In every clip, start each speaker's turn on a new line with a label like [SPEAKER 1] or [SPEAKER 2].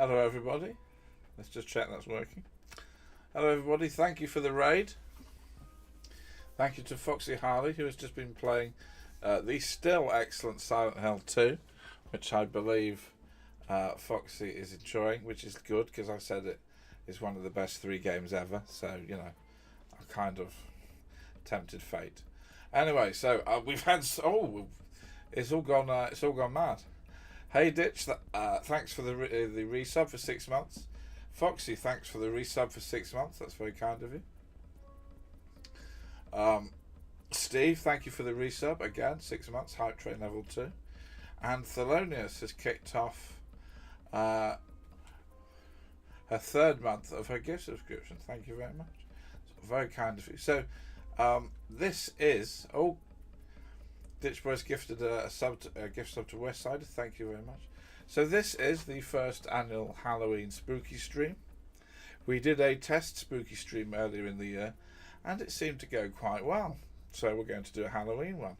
[SPEAKER 1] Hello everybody. Let's just check that's working. Hello everybody, thank you for the raid. Thank you to Foxy Harley, who has just been playing the still excellent Silent Hill 2, which I believe Foxy is enjoying, which is good because I said it is one of the best 3 games ever, so you know, I kind of tempted fate. Anyway, so we've had it's all gone mad. Hey Ditch, thanks for the resub for 6 months. Foxy, thanks for the resub for 6 months. That's very kind of you. Steve, thank you for the resub again, 6 months. Hype Train level 2. And Thelonious has kicked off her 3rd month of her gift subscription. Thank you very much. It's very kind of you. So this is Ditch Boys gifted a gift sub to Westside. Thank you very much. So this is the first annual Halloween spooky stream. We did a test spooky stream earlier in the year, and it seemed to go quite well. So we're going to do a Halloween one.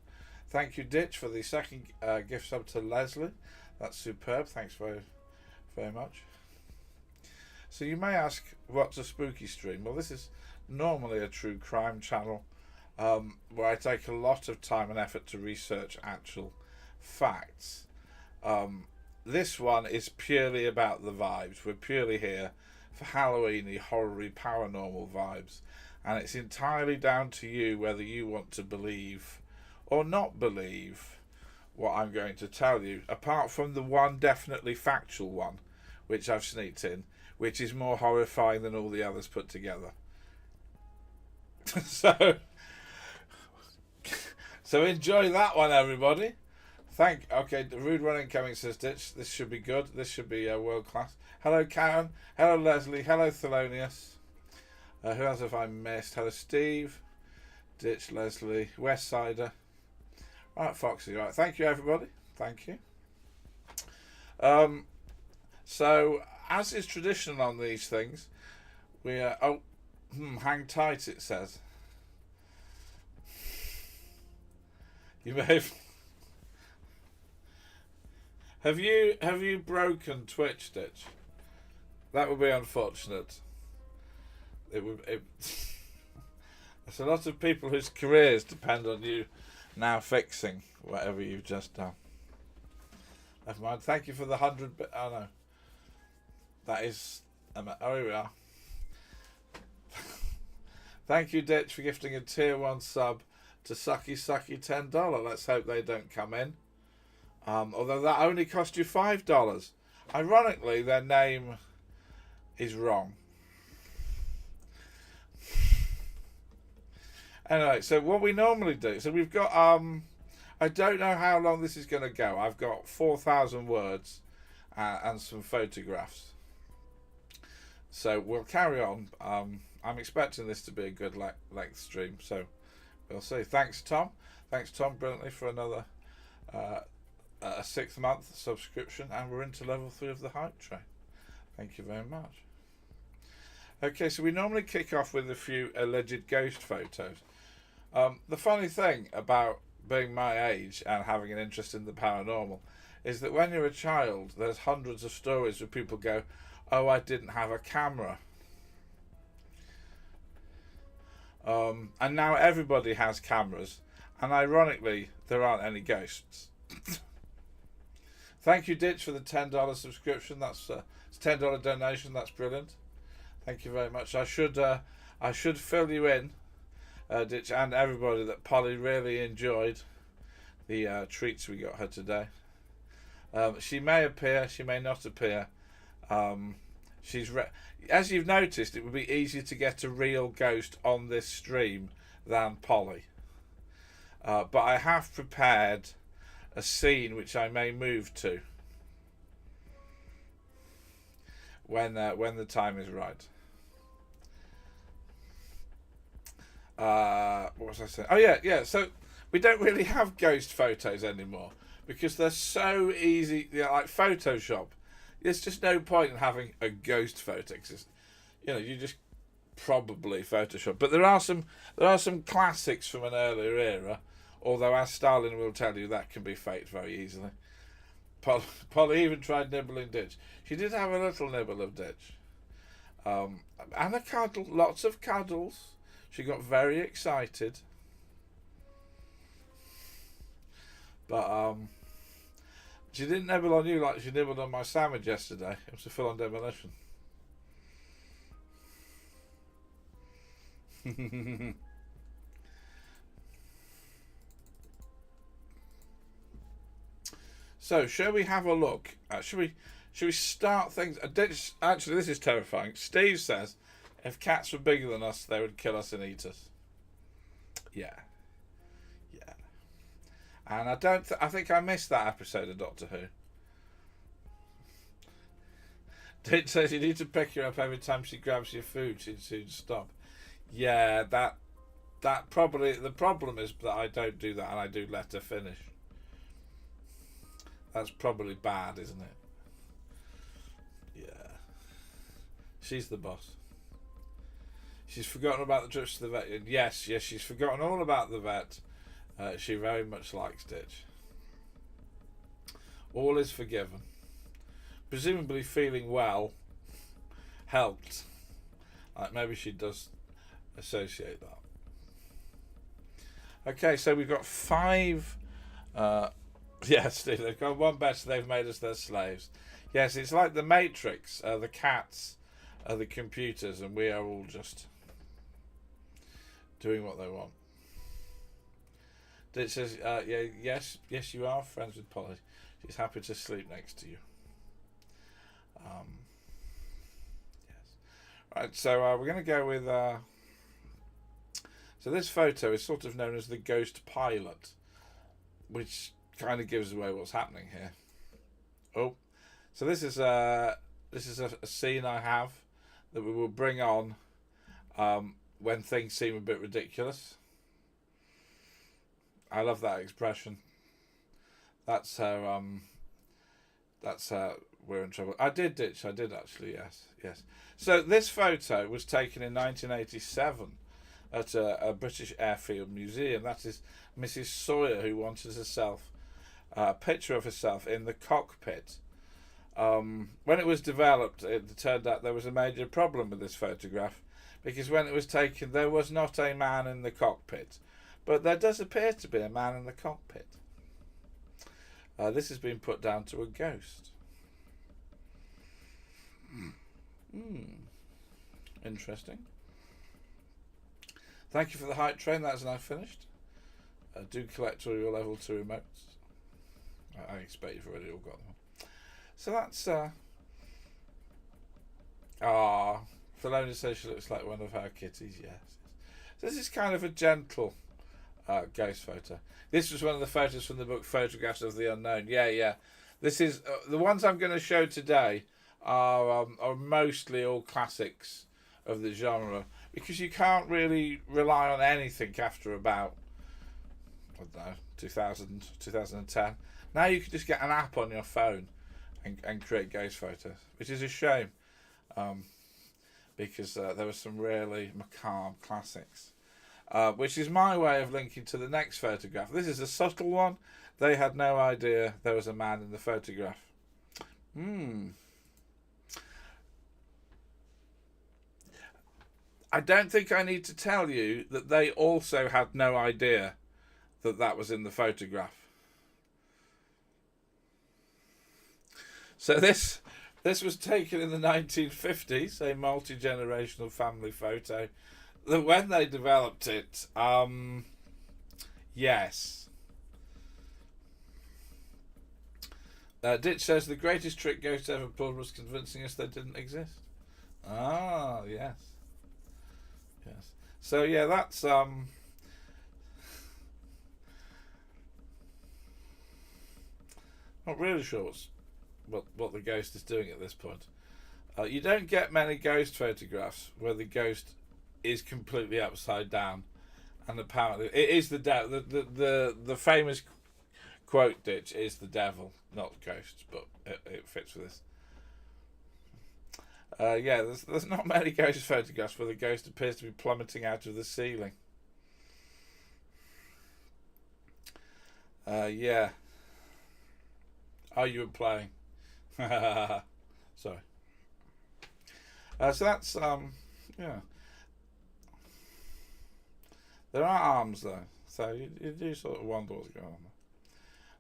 [SPEAKER 1] Thank you, Ditch, for the 2nd gift sub to Leslie. That's superb. Thanks very, very much. So you may ask, what's a spooky stream? Well, this is normally a true crime channel, where I take a lot of time and effort to research actual facts. This one is purely about the vibes. We're purely here for Halloween-y, horror-y, paranormal vibes. And it's entirely down to you whether you want to believe or not believe what I'm going to tell you, apart from the one definitely factual one, which I've sneaked in, which is more horrifying than all the others put together. So enjoy that one, everybody. Okay, the rude one incoming, says Ditch. This should be good. This should be world class. Hello, Karen. Hello, Leslie. Hello, Thelonious. Who else have I missed? Hello, Steve. Ditch, Leslie, Westsider. Right, Foxy. Right, thank you, everybody. Thank you. So, as is traditional on these things, we are... hang tight, it says. You may have... Have you broken Twitch, Ditch? That would be unfortunate. There's a lot of people whose careers depend on you now fixing whatever you've just done. Never mind. Thank you for the 100. Oh no, that is. Oh, here we are. Thank you, Ditch, for gifting a tier 1 sub to Sucky $10. Let's hope they don't come in. Although that only cost you $5. Ironically, their name is wrong. Anyway, so what we normally do, so we've got, I don't know how long this is going to go. I've got 4,000 words and some photographs. So we'll carry on. I'm expecting this to be a good length stream, so we'll see. Thanks, Tom. Thanks, Tom, brilliantly for another a 6th month subscription, and we're into level 3 of the hype train. Thank you very much. Okay, so we normally kick off with a few alleged ghost photos. The funny thing about being my age and having an interest in the paranormal is that when you're a child, there's hundreds of stories where people go, oh, I didn't have a camera. And now everybody has cameras, and ironically, there aren't any ghosts. Thank you, Ditch, for the $10 subscription. That's it's a $10 donation. That's brilliant. Thank you very much. I should fill you in, Ditch, and everybody, that Polly really enjoyed the treats we got her today. She may appear, she may not appear. As you've noticed, it would be easier to get a real ghost on this stream than Polly. But I have prepared a scene which I may move to when the time is right. What was I saying? Oh yeah. So we don't really have ghost photos anymore because they're so easy. Like Photoshop. There's just no point in having a ghost photo because, you know, you just probably Photoshop. But there are some classics from an earlier era. Although, as Stalin will tell you, that can be faked very easily. Polly even tried nibbling Ditch. She did have a little nibble of Ditch. And a cuddle, lots of cuddles. She got very excited. But she didn't nibble on you like she nibbled on my sandwich yesterday. It was a full-on demolition. So, shall we have a look? Should we start things? Actually, this is terrifying. Steve says, if cats were bigger than us, they would kill us and eat us. Yeah. Yeah. And I think I missed that episode of Doctor Who. It says you need to pick her up every time she grabs your food. She'd soon stop. Yeah, that probably... The problem is that I don't do that and I do let her finish. That's probably bad, isn't it? Yeah. She's the boss. She's forgotten about the trips to the vet. Yes, she's forgotten all about the vet. She very much likes Ditch. All is forgiven. Presumably feeling well helped. Like maybe she does associate that. Okay, so we've got 5... yes, Steve, they've got one better. They've made us their slaves. Yes, it's like the Matrix. The cats are the computers, and we are all just doing what they want. It says, yes, you are friends with Polly. She's happy to sleep next to you. Yes. Right, so we're going to go with... so this photo is sort of known as the ghost pilot, which kind of gives away what's happening here. Oh, so this is a scene I have that we will bring on when things seem a bit ridiculous. I love that expression. That's how we're in trouble. I did actually, yes. So this photo was taken in 1987 at a British Airfield Museum. That is Mrs. Sawyer, who wanted herself a picture of herself in the cockpit. When it was developed, it turned out there was a major problem with this photograph, because when it was taken, there was not a man in the cockpit, but there does appear to be a man in the cockpit. This has been put down to a ghost. Interesting. Thank you for the hype train. That's now finished. Do collect all your level 2 remotes. I expect you've already all got them. So that's... Thelona says she looks like one of her kitties, yes. So this is kind of a gentle ghost photo. This was one of the photos from the book Photographs of the Unknown. Yeah. This is... the ones I'm going to show today are mostly all classics of the genre, because you can't really rely on anything after about, I don't know, 2000, 2010. Now you can just get an app on your phone and create ghost photos, which is a shame, because there were some really macabre classics, which is my way of linking to the next photograph. This is a subtle one. They had no idea there was a man in the photograph. I don't think I need to tell you that they also had no idea that that was in the photograph. So this was taken in the 1950s, a multi-generational family photo. That when they developed it, yes. Ditch says the greatest trick ghosts ever pulled was convincing us they didn't exist. Ah, yes. Yes. So yeah, that's not really sure what the ghost is doing at this point. You don't get many ghost photographs where the ghost is completely upside down, and apparently it is the famous quote, Ditch, is the devil, not ghosts, but it fits with this. Yeah, there's not many ghost photographs where the ghost appears to be plummeting out of the ceiling. Yeah. Oh, you were playing. Sorry. So that's yeah. There are arms though, so you do sort of wonder what's going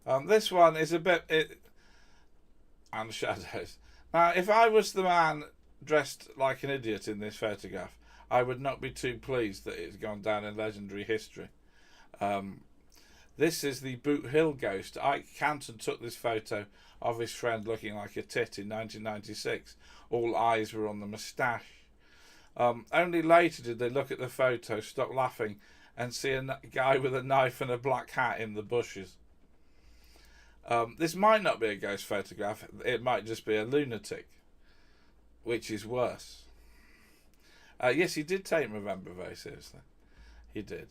[SPEAKER 1] on. This one is a bit and shadows. Now, if I was the man dressed like an idiot in this photograph, I would not be too pleased that it's gone down in legendary history. This is the Boot Hill ghost. Ike Canton took this photo of his friend looking like a tit in 1996. All eyes were on the moustache. Only later did they look at the photo, stop laughing, and see a guy with a knife and a black hat in the bushes. This might not be a ghost photograph. It might just be a lunatic, which is worse. Yes, he did take November very seriously. He did.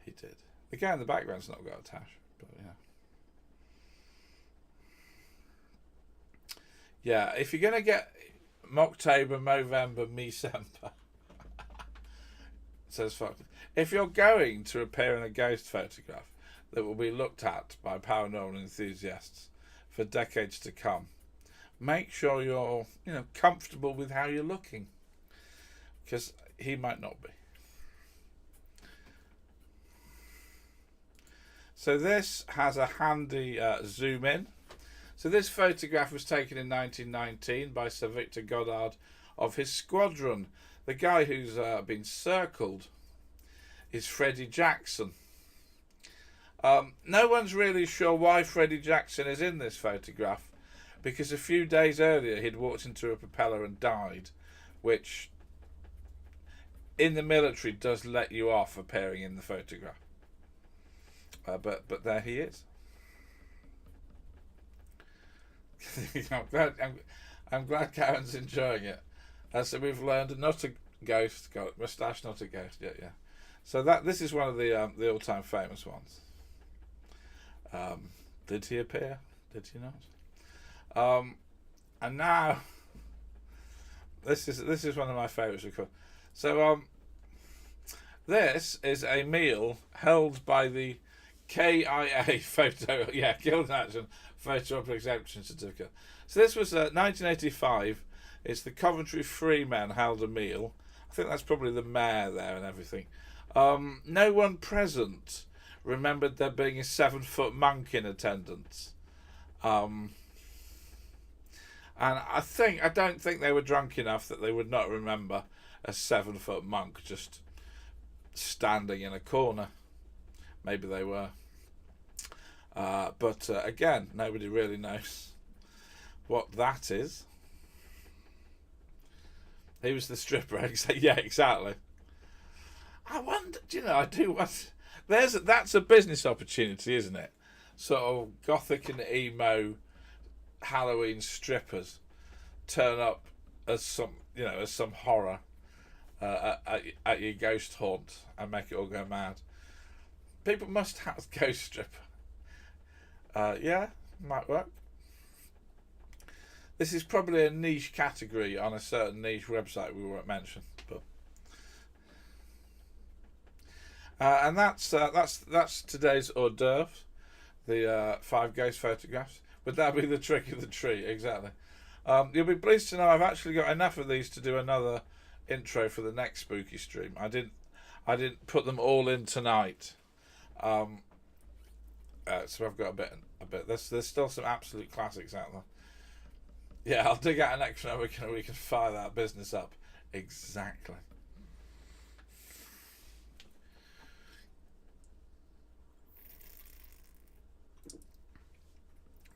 [SPEAKER 1] He did. The guy in the background's not got a tash, but yeah. Yeah, if you're going to get Mocktober, Movember, Me-semper, says fuck. If you're going to appear in a ghost photograph that will be looked at by paranormal enthusiasts for decades to come, make sure you're, comfortable with how you're looking, because he might not be. So this has a handy zoom in. So this photograph was taken in 1919 by Sir Victor Goddard of his squadron. The guy who's been circled is Freddie Jackson. No one's really sure why Freddie Jackson is in this photograph, because a few days earlier he'd walked into a propeller and died, which in the military does let you off appearing in the photograph. But there he is. I'm glad Karen's enjoying it. So we've learned not a ghost, moustache, not a ghost. Yeah. So this is one of the all-time famous ones. Did he appear? Did he not? And now this is one of my favourites. So this is a meal held by the KIA photo, Guild Action Photo Exemption Certificate. So this was 1985. It's the Coventry Freemen held a meal. I think that's probably the mayor there and everything. No one present remembered there being a 7-foot monk in attendance. And I don't think they were drunk enough that they would not remember a 7-foot monk just standing in a corner. Maybe they were. But again, nobody really knows what that is. He was the stripper. Yeah, exactly. I wonder, I do want... That's a business opportunity, isn't it? Sort of gothic and emo Halloween strippers turn up as some horror at your ghost haunt and make it all go mad. People must have ghost stripper. Yeah, might work. This is probably a niche category on a certain niche website we won't mention, but and that's today's hors d'oeuvre, the 5 ghost photographs. Would that be the trick of the tree? Exactly. You'll be pleased to know I've actually got enough of these to do another intro for the next spooky stream. I didn't put them all in tonight. So I've got a bit. There's still some absolute classics out there. Yeah, I'll dig out an extra and we can fire that business up. Exactly.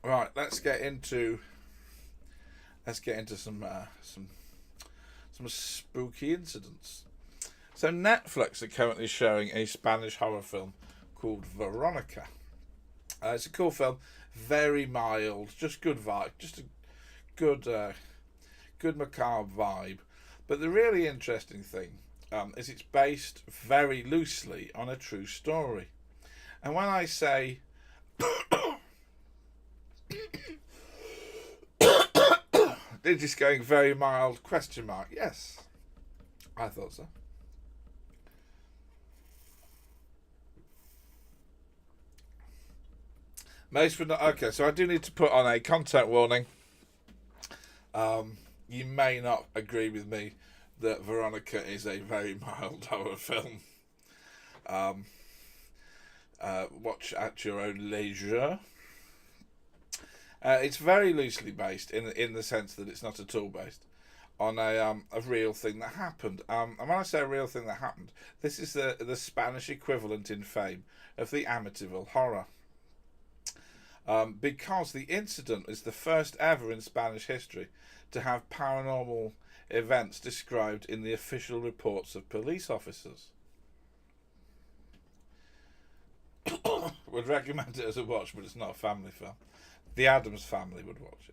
[SPEAKER 1] Right, let's get into some spooky incidents. So Netflix are currently showing a Spanish horror film called Veronica. It's a cool film, very mild, just good vibe, just a good macabre vibe. But the really interesting thing is it's based very loosely on a true story. And when I say they're just going very mild ? Yes, I thought so. Mace would not. Okay, so I do need to put on a content warning. You may not agree with me that Veronica is a very mild horror film. Watch at your own leisure. It's very loosely based in the sense that it's not at all based on a real thing that happened. And when I say a real thing that happened, this is the Spanish equivalent in fame of the Amityville horror. Because the incident is the first ever in Spanish history to have paranormal events described in the official reports of police officers. Would recommend it as a watch, but it's not a family film. The Addams family would watch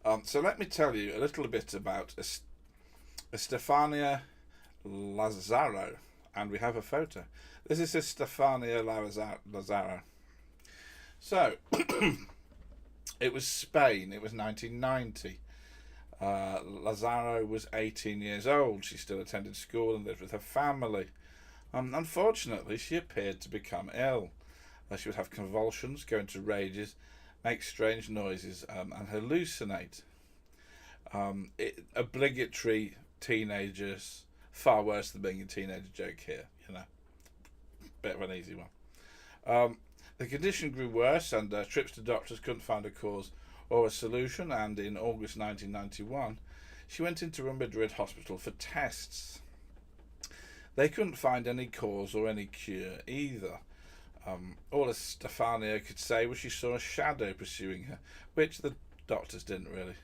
[SPEAKER 1] it. So let me tell you a little bit about Estefania Lazaro, and we have a photo. This is Estefania Lazaro. So, it was Spain. It was 1990. Lazaro was 18 years old. She still attended school and lived with her family. Unfortunately, she appeared to become ill. She would have convulsions, go into rages, make strange noises, and hallucinate. Obligatory teenagers, far worse than being a teenager joke here, you know. Bit of an easy one. The condition grew worse, and trips to doctors couldn't find a cause or a solution, and in August 1991, she went into a Madrid hospital for tests. They couldn't find any cause or any cure either. All Estefania could say was she saw a shadow pursuing her, which the doctors didn't really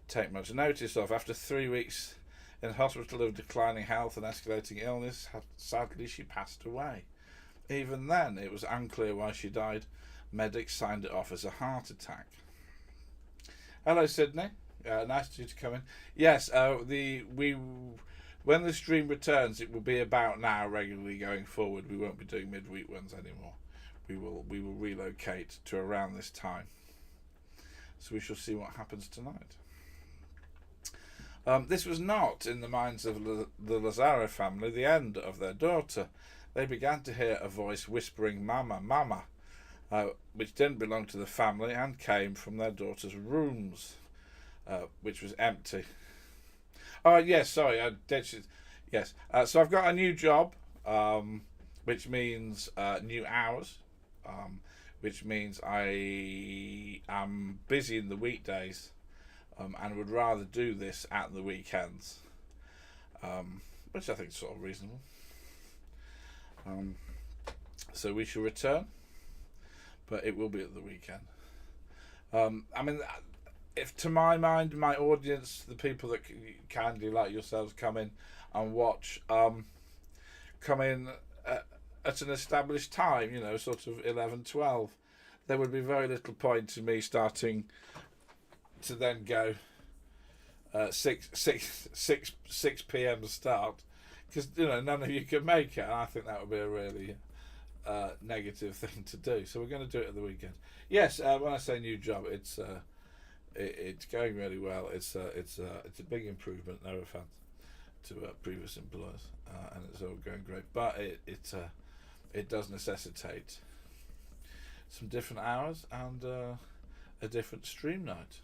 [SPEAKER 1] take much notice of. After 3 weeks in hospital of declining health and escalating illness, sadly she passed away. Even then, it was unclear why she died. Medics signed it off as a heart attack. Hello, Sydney. Nice of you to come in. Yes, when the stream returns, it will be about now regularly going forward. We won't be doing midweek ones anymore. We will relocate to around this time. So we shall see what happens tonight. This was not, in the minds of the Lazaro family, the end of their daughter. They began to hear a voice whispering, "Mama, Mama," which didn't belong to the family and came from their daughter's rooms, which was empty. Oh, yes, sorry. Yes. So I've got a new job, which means new hours, which means I am busy in the weekdays and would rather do this at the weekends, which I think is sort of reasonable. So we shall return, but it will be at the weekend. I mean, if to my mind, my audience, the people that kindly like yourselves come in and watch, come in at an established time, you know, sort of 11, 12, there would be very little point to me starting to then go 6 p.m. start, because, you know, none of you can make it, and I think that would be a really negative thing to do. So we're going to do it at the weekend. Yes, when I say new job, it's going really well. It's a big improvement. No offense to previous employers, and it's all going great. But it does necessitate some different hours and a different stream night.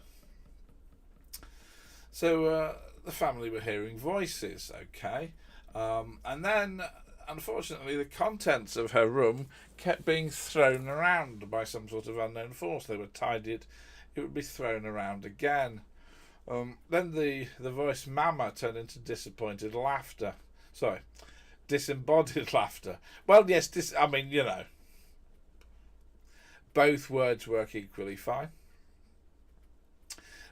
[SPEAKER 1] So the family were hearing voices, okay, and then unfortunately the contents of her room kept being thrown around by some sort of unknown force. They would tidy it. It would be thrown around again. Then the voice "Mama" turned into disappointed laughter. Sorry, disembodied laughter. Well, yes, I mean, you know, both words work equally fine.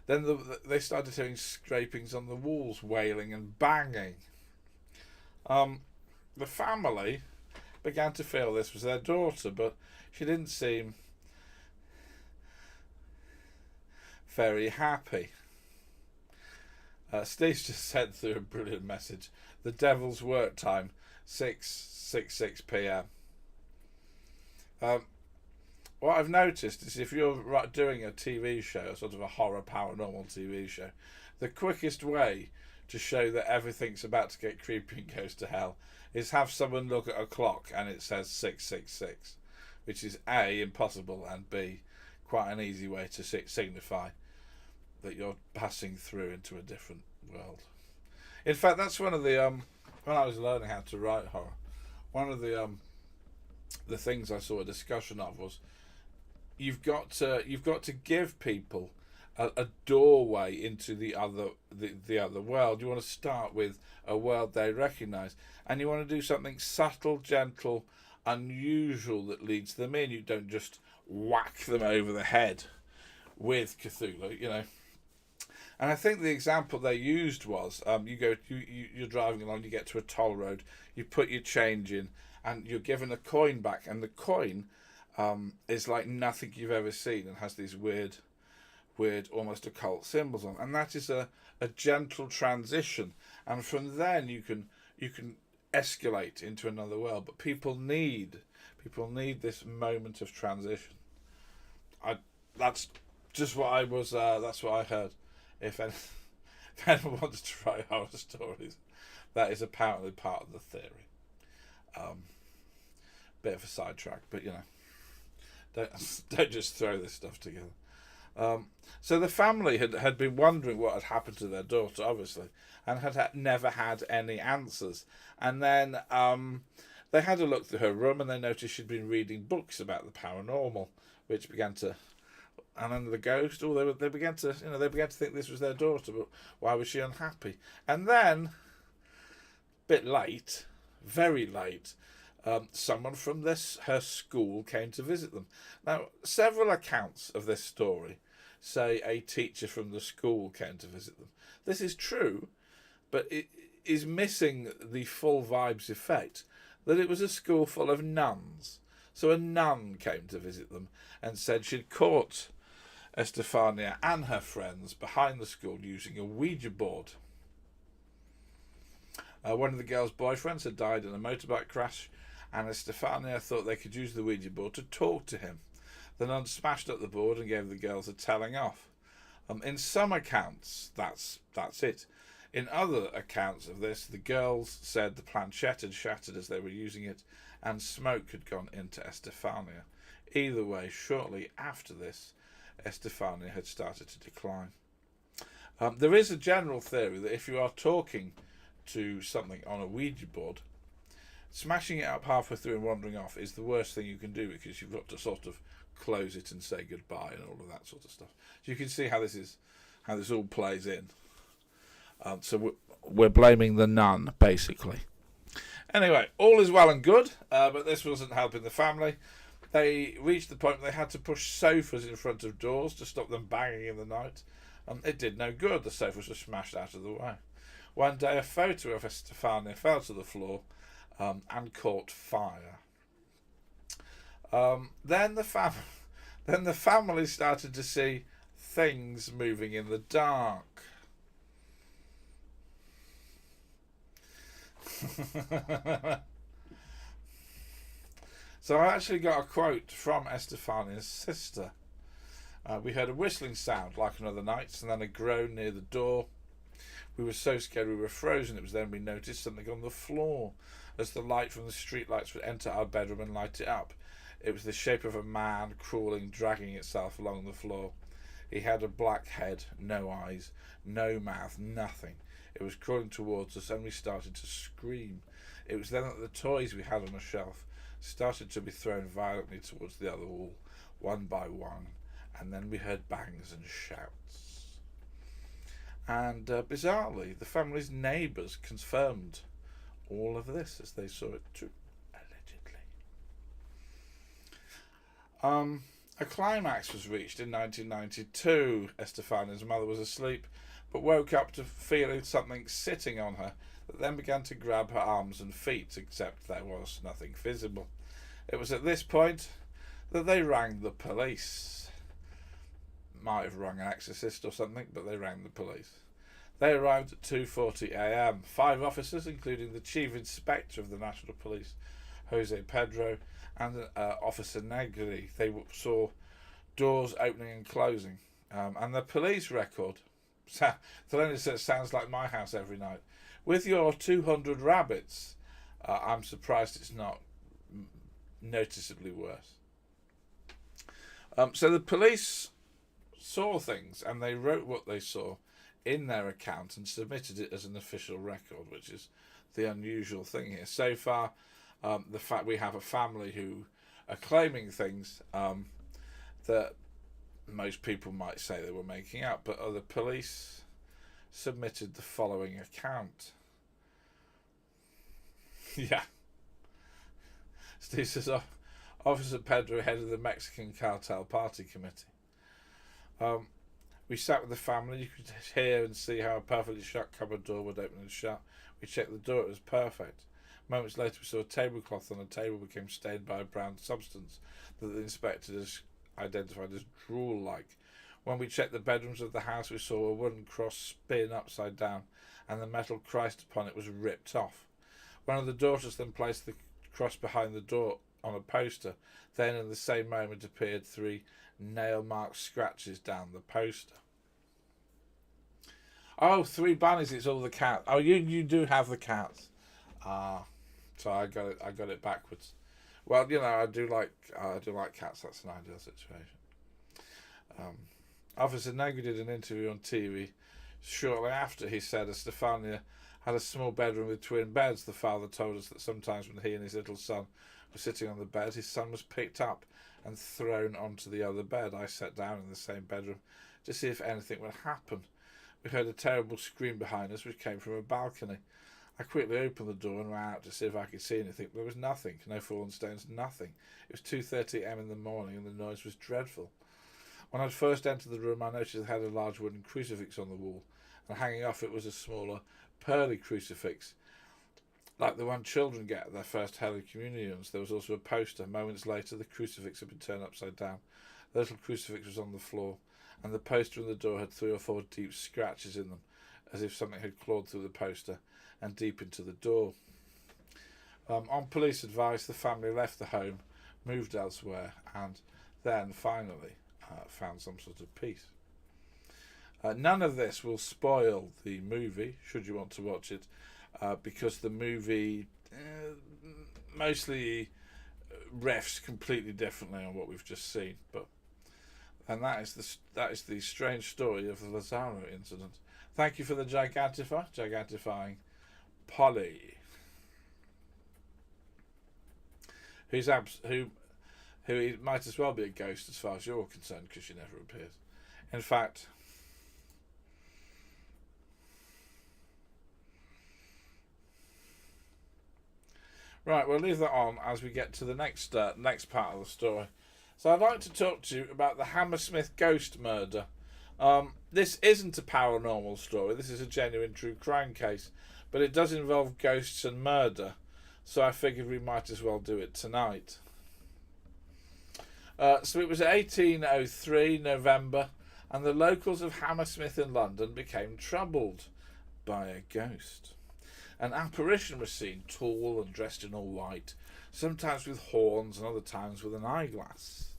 [SPEAKER 1] Then they started hearing scrapings on the walls, wailing and banging. The family began to feel this was their daughter, but she didn't seem very happy. Steve's just sent through a brilliant message. The devil's work time, 6 p.m. What I've noticed is if you're doing a TV show, sort of a horror paranormal TV show, the quickest way to show that everything's about to get creepy and goes to hell is have someone look at a clock and it says 666. which is A, impossible, and B, quite an easy way to signify that you're passing through into a different world. In fact, that's one of the when I was learning how to write horror, one of the things I saw a discussion of was you've got to give people a doorway into the other world. You want to start with a world they recognise, and you want to do something subtle, gentle, unusual that leads them in. You don't just whack them over the head with Cthulhu, you know. And I think the example they used was you're driving along, you get to a toll road, you put your change in, and you're given a coin back, and the coin is like nothing you've ever seen and has these weird, almost occult symbols on, and that is a gentle transition, and from then you can escalate into another world. But people need this moment of transition. That's just what I was. That's what I heard. If anyone wants to write horror stories, that is apparently part of the theory. Bit of a sidetrack, but you know, don't just throw this stuff together. So the family had been wondering what had happened to their daughter, obviously, and had never had any answers. And then they had a look through her room, and they noticed she'd been reading books about the paranormal, which began to. And then the ghost. They began to think this was their daughter, but why was she unhappy? And then, a bit late, very late, someone from her school came to visit them. Now, several accounts of this story say a teacher from the school came to visit them. This is true, but it is missing the full vibes effect that it was a school full of nuns. So a nun came to visit them and said she'd caught Estefania and her friends behind the school using a Ouija board. One of the girls' boyfriends had died in a motorbike crash, and Estefania thought they could use the Ouija board to talk to him. The nun smashed up the board and gave the girls a telling off. In some accounts, that's it. In other accounts of this, the girls said the planchette had shattered as they were using it, and smoke had gone into Estefania. Either way, shortly after this, Estefania had started to decline. There is a general theory that if you are talking to something on a Ouija board, smashing it up halfway through and wandering off is the worst thing you can do, because you've got to sort of close it and say goodbye and all of that sort of stuff. So you can see how this all plays in. So we're blaming the nun, basically. Anyway, all is well and good, but this wasn't helping the family. They reached the point where they had to push sofas in front of doors to stop them banging in the night. It did no good. The sofas were smashed out of the way. One day, a photo of Estefania fell to the floor and caught fire. Then the family started to see things moving in the dark. So I actually got a quote from Estefania's sister. We heard a whistling sound like another night's, and then a groan near the door. We were so scared we were frozen. It was then we noticed something on the floor as the light from the streetlights would enter our bedroom and light it up. It was the shape of a man crawling, dragging itself along the floor. He had a black head, no eyes, no mouth, nothing. It was crawling towards us, and we started to scream. It was then that the toys we had on a shelf started to be thrown violently towards the other wall, one by one, and then we heard bangs and shouts. And bizarrely, the family's neighbours confirmed all of this as they saw it too, allegedly. A climax was reached in 1992. Estefania's mother was asleep, but woke up to feeling something sitting on her that then began to grab her arms and feet, except there was nothing visible. It was at this point that they rang the police. Might have rung an exorcist or something, but they rang the police. They arrived at 2:40 a.m. 5 officers, including the Chief Inspector of the National Police, Jose Pedro, and Officer Negri. They saw doors opening and closing. And the police record, sounds like my house every night. With your 200 rabbits, I'm surprised it's not noticeably worse. So the police saw things and they wrote what they saw in their account and submitted it as an official record, which is the unusual thing here. So far, the fact we have a family who are claiming things that most people might say they were making up, but other police submitted the following account. Yeah. Steve says, Officer Pedro, head of the Mexican Cartel Party Committee. We sat with the family. You could hear and see how a perfectly shut cupboard door would open and shut. We checked the door. It was perfect. Moments later, we saw a tablecloth on the table became stained by a brown substance that the inspectors identified as drool-like. When we checked the bedrooms of the house, we saw a wooden cross spin upside down, and the metal Christ upon it was ripped off. One of the daughters then placed the cross behind the door on a poster. Then, in the same moment, appeared 3 nail-marked scratches down the poster. Oh, 3 bunnies! It's all the cats. Oh, you do have the cats. So I got it backwards. Well, I do like cats. That's an ideal situation. Officer Negri did an interview on TV. Shortly after, he said, Estefania had a small bedroom with twin beds. The father told us that sometimes when he and his little son were sitting on the bed, his son was picked up and thrown onto the other bed. I sat down in the same bedroom to see if anything would happen. We heard a terrible scream behind us, which came from a balcony. I quickly opened the door and ran out to see if I could see anything, but there was nothing. No fallen stones, nothing. It was 2:30 a.m. in the morning, and the noise was dreadful. When I first entered the room, I noticed it had a large wooden crucifix on the wall, and hanging off it was a smaller, pearly crucifix, like the one children get at their first Holy Communions. There was also a poster. Moments later, the crucifix had been turned upside down. The little crucifix was on the floor, and the poster and the door had 3 or 4 deep scratches in them, as if something had clawed through the poster and deep into the door. On police advice, the family left the home, moved elsewhere, and then finally found some sort of peace. None of this will spoil the movie, should you want to watch it, because the movie mostly refs completely differently on what we've just seen. And that is the strange story of the Lazaro incident. Thank you for the gigantifying Polly, who might as well be a ghost as far as you're concerned, because she never appears. In fact, right, we'll leave that on as we get to the next part of the story. So I'd like to talk to you about the Hammersmith ghost murder. This isn't a paranormal story. This is a genuine true crime case, but it does involve ghosts and murder, so I figured we might as well do it tonight. So it was 1803, November, and the locals of Hammersmith in London became troubled by a ghost. An apparition was seen, tall and dressed in all white, sometimes with horns and other times with an eyeglass.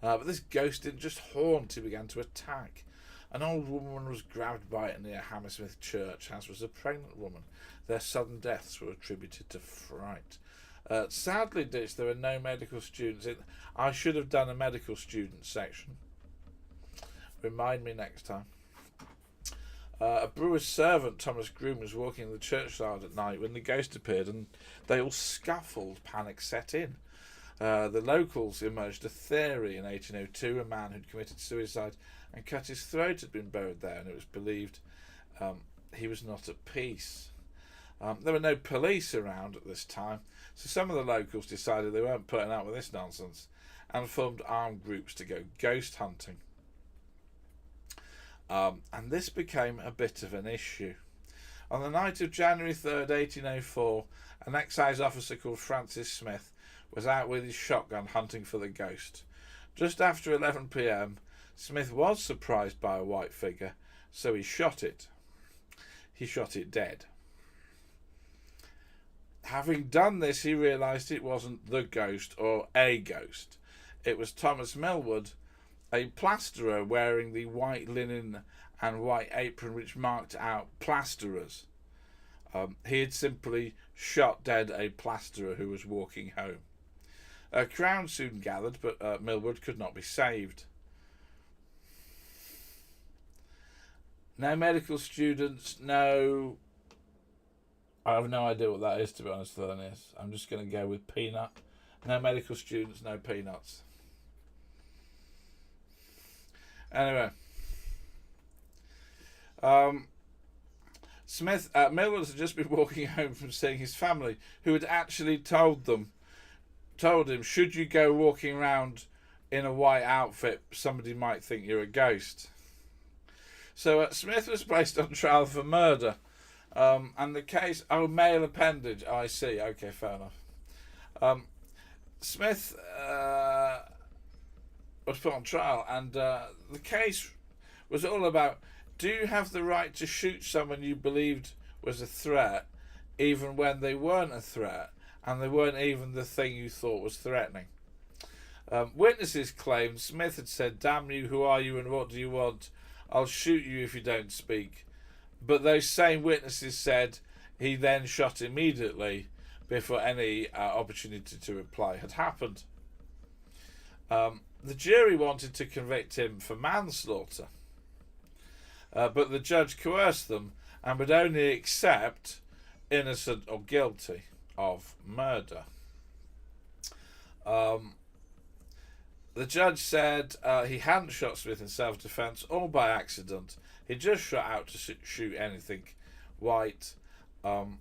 [SPEAKER 1] But this ghost didn't just haunt, he began to attack. An old woman was grabbed by it near Hammersmith Church, as was a pregnant woman. Their sudden deaths were attributed to fright. Sadly, Ditch, there are no medical students in. I should have done a medical student section. Remind me next time. A brewer's servant, Thomas Groom, was walking in the churchyard at night when the ghost appeared, and they all scuffled. Panic set in. The locals emerged a theory in 1802. A man who'd committed suicide and cut his throat had been buried there, and it was believed he was not at peace. There were no police around at this time, so some of the locals decided they weren't putting up with this nonsense and formed armed groups to go ghost hunting. And this became a bit of an issue. On the night of January 3rd, 1804, an excise officer called Francis Smith was out with his shotgun hunting for the ghost. Just after 11 p.m, Smith was surprised by a white figure, so he shot it. He shot it dead. Having done this, he realised it wasn't the ghost or a ghost. It was Thomas Millward, a plasterer wearing the white linen and white apron which marked out plasterers. He had simply shot dead a plasterer who was walking home. A crowd soon gathered, but Millward could not be saved. No medical students, no... I have no idea what that is, to be honest, Thelonious. I'm just going to go with peanut. No medical students, no peanuts. Anyway. Millward had just been walking home from seeing his family, who had actually told him, should you go walking around in a white outfit, somebody might think you're a ghost. So Smith was placed on trial for murder. And the case... Oh, male appendage. Oh, I see. Okay, fair enough. Smith was put on trial, and the case was all about, do you have the right to shoot someone you believed was a threat, even when they weren't a threat, and they weren't even the thing you thought was threatening? Witnesses claimed Smith had said, "Damn you, who are you and what do you want? I'll shoot you if you don't speak." But those same witnesses said he then shot immediately before any opportunity to reply had happened. The jury wanted to convict him for manslaughter, but the judge coerced them and would only accept innocent or guilty of murder. The judge said he hadn't shot Smith in self-defence or by accident. He just shot out to shoot anything white. And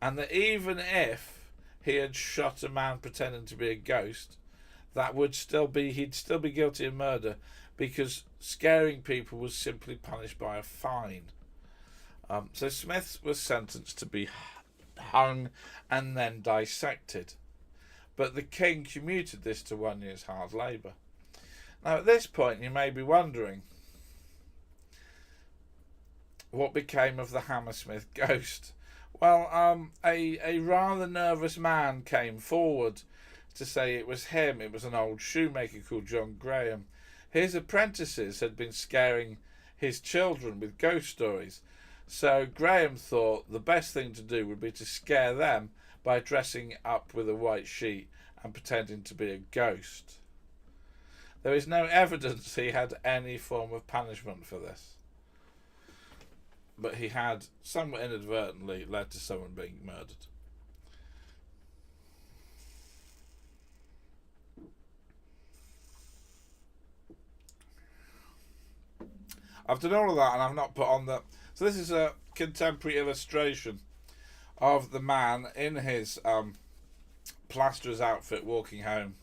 [SPEAKER 1] that even if he had shot a man pretending to be a ghost, he'd still be guilty of murder, because scaring people was simply punished by a fine. So Smith was sentenced to be hung and then dissected. But the king commuted this to 1 year's hard labour. Now at this point you may be wondering, what became of the Hammersmith ghost? Well, a rather nervous man came forward to say it was him. It was an old shoemaker called John Graham. His apprentices had been scaring his children with ghost stories, so Graham thought the best thing to do would be to scare them by dressing up with a white sheet and pretending to be a ghost. There is no evidence he had any form of punishment for this, but he had somewhat inadvertently led to someone being murdered. I've done all of that and I've not put on the... So this is a contemporary illustration of the man in his plasterer's outfit walking home,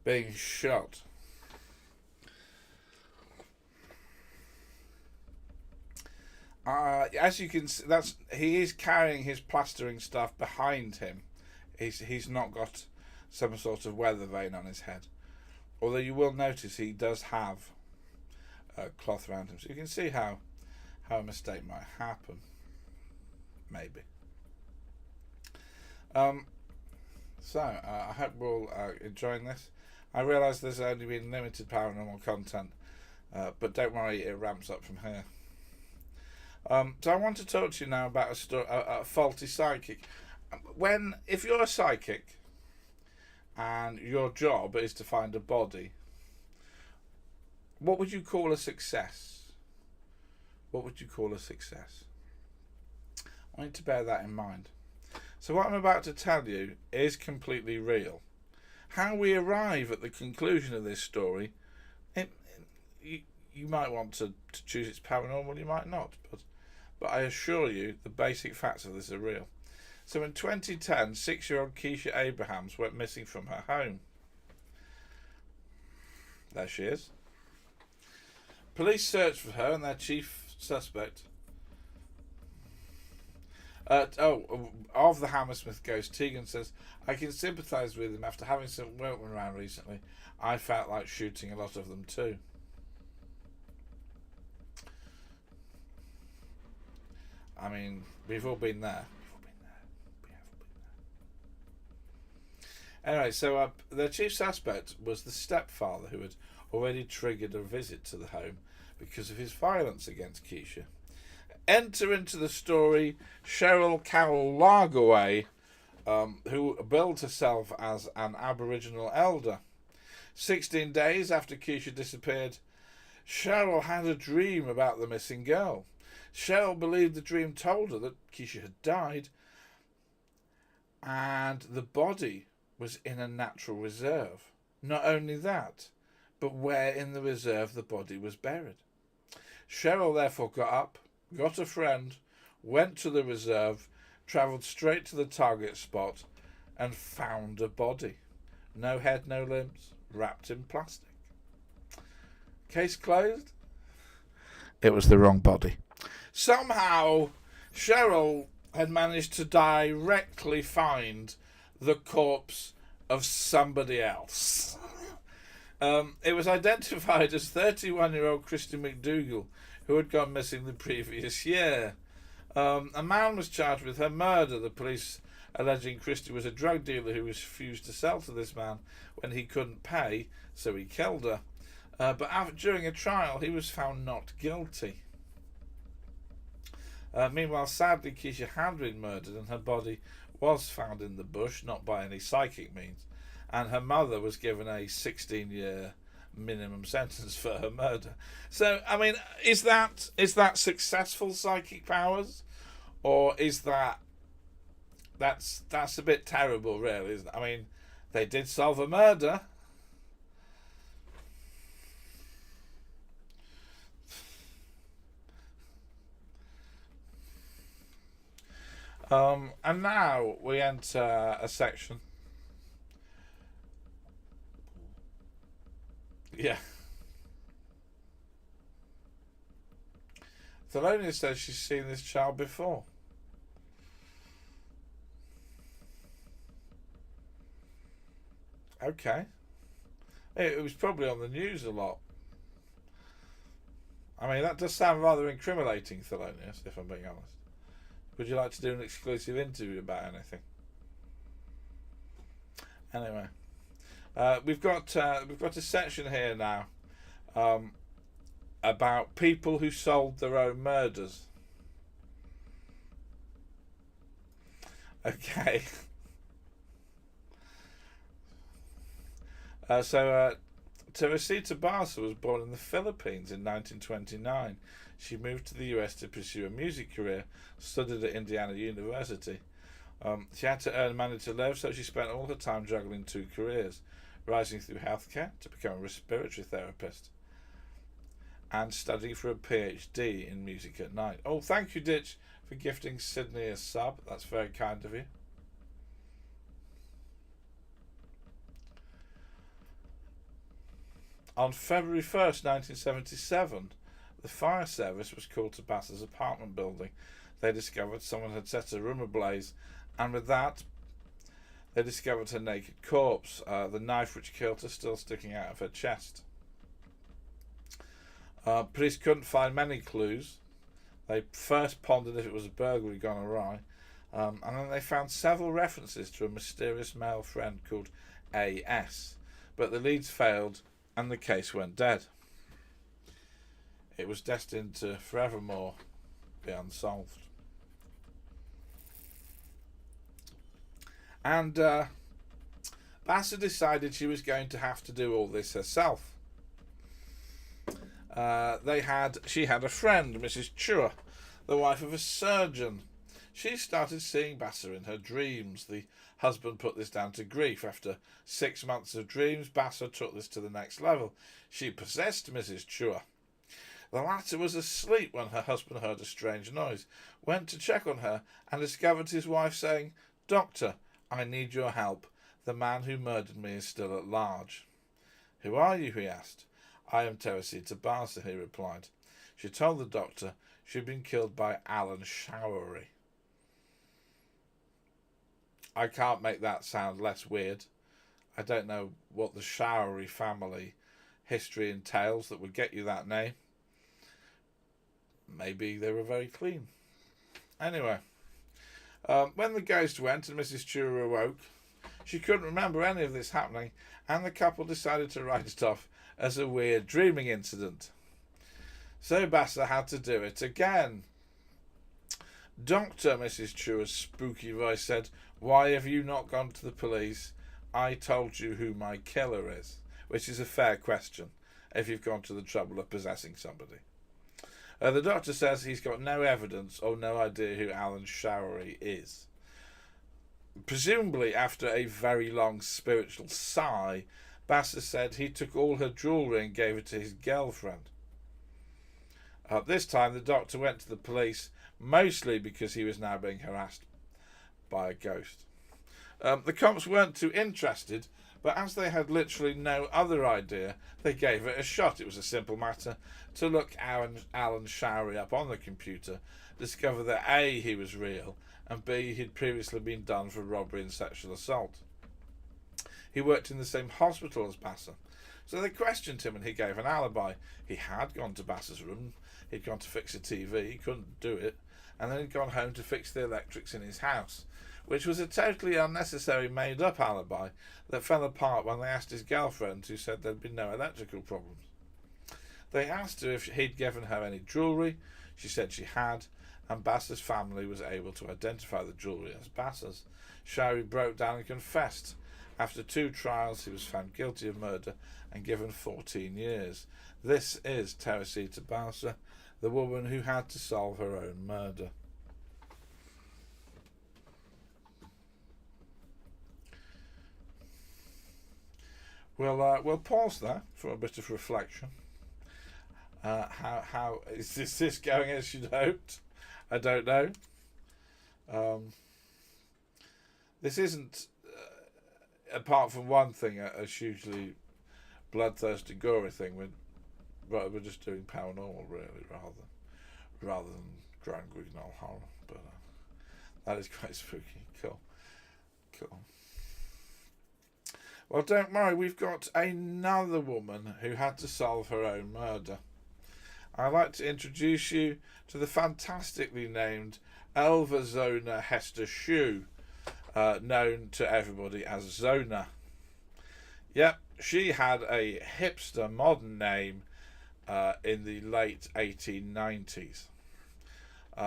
[SPEAKER 1] being shot. As you can see, he is carrying his plastering stuff behind him. He's not got some sort of weather vane on his head, although you will notice he does have cloth around him, so you can see how a mistake might happen, maybe. I hope we're all enjoying this. I realise there's only been limited paranormal content, but don't worry, it ramps up from here. So I want to talk to you now about a faulty psychic. If you're a psychic and your job is to find a body, what would you call a success? What would you call a success? I want you to bear that in mind. So what I'm about to tell you is completely real. How we arrive at the conclusion of this story, you might want to choose it's paranormal, you might not, but I assure you the basic facts of this are real. So in 2010, 6-year-old Keisha Abrahams went missing from her home. There she is. Police searched for her and their chief suspect of the Hammersmith ghost, Tegan says, "I can sympathise with him. After having some workmen around recently, I felt like shooting a lot of them too." I mean, we've all been there. Anyway, so their chief suspect was the stepfather, who had already triggered a visit to the home because of his violence against Keisha. Enter into the story Cheryl Carroll Largaway, who billed herself as an Aboriginal elder. 16 days after Keisha disappeared, Cheryl had a dream about the missing girl. Cheryl believed the dream told her that Keisha had died and the body was in a natural reserve. Not only that, but where in the reserve the body was buried. Cheryl therefore got up, got a friend, went to the reserve, travelled straight to the target spot and found a body. No head, no limbs, wrapped in plastic. Case closed. It was the wrong body. Somehow, Cheryl had managed to directly find the corpse of somebody else. It was identified as 31-year-old Christy McDougall, who had gone missing the previous year. A man was charged with her murder, the police alleging Christy was a drug dealer who refused to sell to this man when he couldn't pay, so he killed her. But during a trial, he was found not guilty. Meanwhile, sadly, Keisha had been murdered and her body was found in the bush, not by any psychic means, and her mother was given a 16-year minimum sentence for her murder. So, I mean, is that successful psychic powers, or is that's a bit terrible, really, isn't it? I mean, they did solve a murder. And now we enter a section. Yeah. Thelonious says she's seen this child before. Okay. It was probably on the news a lot. I mean, that does sound rather incriminating, Thelonious, if I'm being honest. Would you like to do an exclusive interview about anything? Anyway, we've got a section here now about people who solved their own murders. Okay. Teresita Barca was born in the Philippines in 1929. She moved to the US to pursue a music career, studied at Indiana University. She had to earn money to live, so she spent all her time juggling two careers, rising through healthcare to become a respiratory therapist and studying for a PhD in music at night. Oh, thank you, Ditch, for gifting Sydney a sub. That's very kind of you. On February 1st, 1977, the fire service was called to Bass's apartment building. They discovered someone had set a room ablaze, and with that, they discovered her naked corpse, the knife which killed her still sticking out of her chest. Police couldn't find many clues. They first pondered if it was a burglary gone awry, and then they found several references to a mysterious male friend called A.S., but the leads failed and the case went dead. It was destined to forevermore be unsolved. And Bassa decided she was going to have to do all this herself. She had a friend, Mrs. Chua, the wife of a surgeon. She started seeing Bassa in her dreams. The husband put this down to grief. After 6 months of dreams, Bassa took this to the next level. She possessed Mrs. Chua. The latter was asleep when her husband heard a strange noise, went to check on her, and discovered his wife saying, "Doctor, I need your help. The man who murdered me is still at large." "Who are you?" he asked. "I am Teresita Barca," he replied. She told the doctor she had been killed by Alan Showery. I can't make that sound less weird. I don't know what the Showery family history entails that would get you that name. Maybe they were very clean. Anyway, when the ghost went and Mrs. Chua awoke, she couldn't remember any of this happening, and the couple decided to write it off as a weird dreaming incident. So Bassa had to do it again. "Doctor," Mrs. Chua's spooky voice said, "why have you not gone to the police? I told you who my killer is," which is a fair question. if you've gone to the trouble of possessing somebody. The doctor says he's got no evidence or no idea who Alan Showery is. Presumably after a very long spiritual sigh, Basser said he took all her jewellery and gave it to his girlfriend. This time the doctor went to the police, mostly because he was now being harassed by a ghost. The cops weren't too interested, but as they had literally no other idea, they gave it a shot. It was a simple matter to look Alan Showery up on the computer, discover that A, he was real, and B, he'd previously been done for robbery and sexual assault. He worked in the same hospital as Basser, so they questioned him and he gave an alibi. He had gone to Basser's room, he'd gone to fix a TV, he couldn't do it, and then he'd gone home to fix the electrics in his house, which was a totally unnecessary made-up alibi that fell apart when they asked his girlfriend, who said there'd been no electrical problems. They asked her if he'd given her any jewellery. She said she had, and Basser's family was able to identify the jewellery as Basser's. Showery broke down and confessed. After 2 trials, he was found guilty of murder and given 14 years. This is Teresita Basser, the woman who had to solve her own murder. We'll pause there for a bit of reflection. How is this going as you'd hoped? I don't know. This isn't, apart from one thing, a hugely bloodthirsty, gory thing. We're just doing paranormal, really, rather than grand guignol horror. But that is quite spooky. Cool. Well, don't worry, we've got another woman who had to solve her own murder. I'd like to introduce you to the fantastically named Elva Zona Hester Shue, known to everybody as Zona. Yep, she had a hipster modern name in the late 1890s.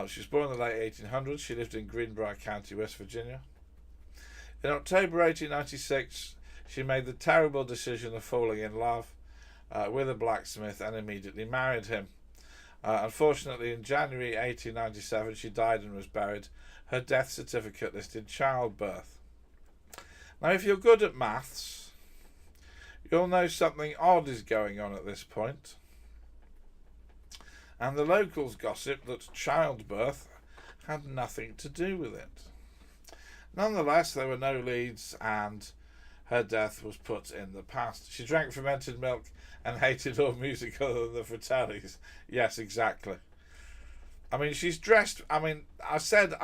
[SPEAKER 1] She was born in the late 1800s. She lived in Greenbrier County, West Virginia. In October 1896, she made the terrible decision of falling in love with a blacksmith and immediately married him. Unfortunately, in January 1897, she died and was buried. Her death certificate listed childbirth. Now, if you're good at maths, you'll know something odd is going on at this point. And the locals gossip that childbirth had nothing to do with it. Nonetheless, there were no leads and her death was put in the past. She drank fermented milk and hated all music other than the Fratellis. Yes, exactly. I mean, she's dressed... I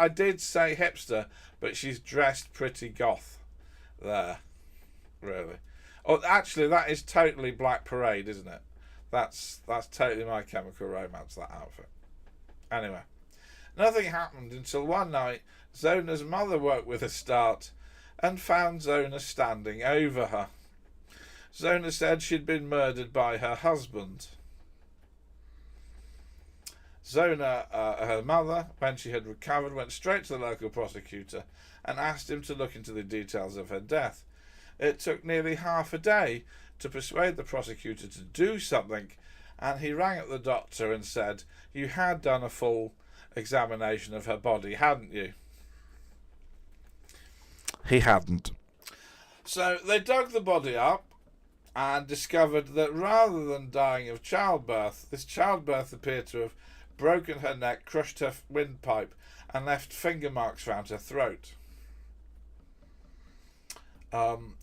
[SPEAKER 1] did say hipster, but she's dressed pretty goth there, really. Oh, actually, that is totally Black Parade, isn't it? That's totally My Chemical Romance, that outfit. Anyway, nothing happened until one night Zona's mother woke with a start and found Zona standing over her. Zona said she'd been murdered by her husband. Zona, her mother, when she had recovered, went straight to the local prosecutor and asked him to look into the details of her death. It took nearly half a day to persuade the prosecutor to do something, and he rang up the doctor and said, "You had done a full examination of her body, hadn't you?" He hadn't. So they dug the body up and discovered that rather than dying of childbirth, this childbirth appeared to have broken her neck, crushed her windpipe, and left finger marks round her throat.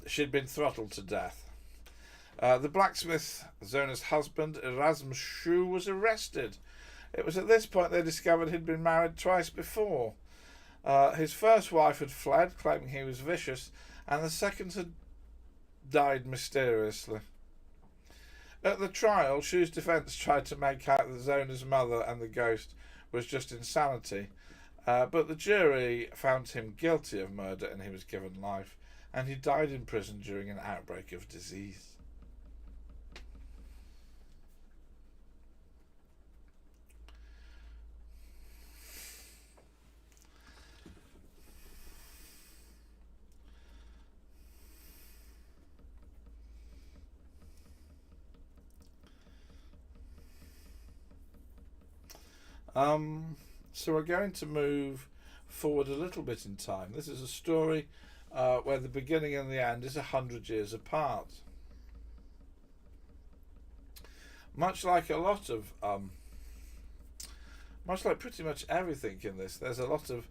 [SPEAKER 1] She'd been throttled to death. The blacksmith, Zona's husband, Erasmus Shue, was arrested. It was at this point they discovered he'd been married twice before. His first wife had fled, claiming he was vicious, and the second had died mysteriously. At the trial, Shue's defence tried to make out that Zona's mother and the ghost was just insanity, but the jury found him guilty of murder and he was given life, and he died in prison during an outbreak of disease. So we're going to move forward a little bit in time. This is a story where the beginning and the end is 100 years apart. Much like a lot of, much like pretty much everything in this, there's a lot of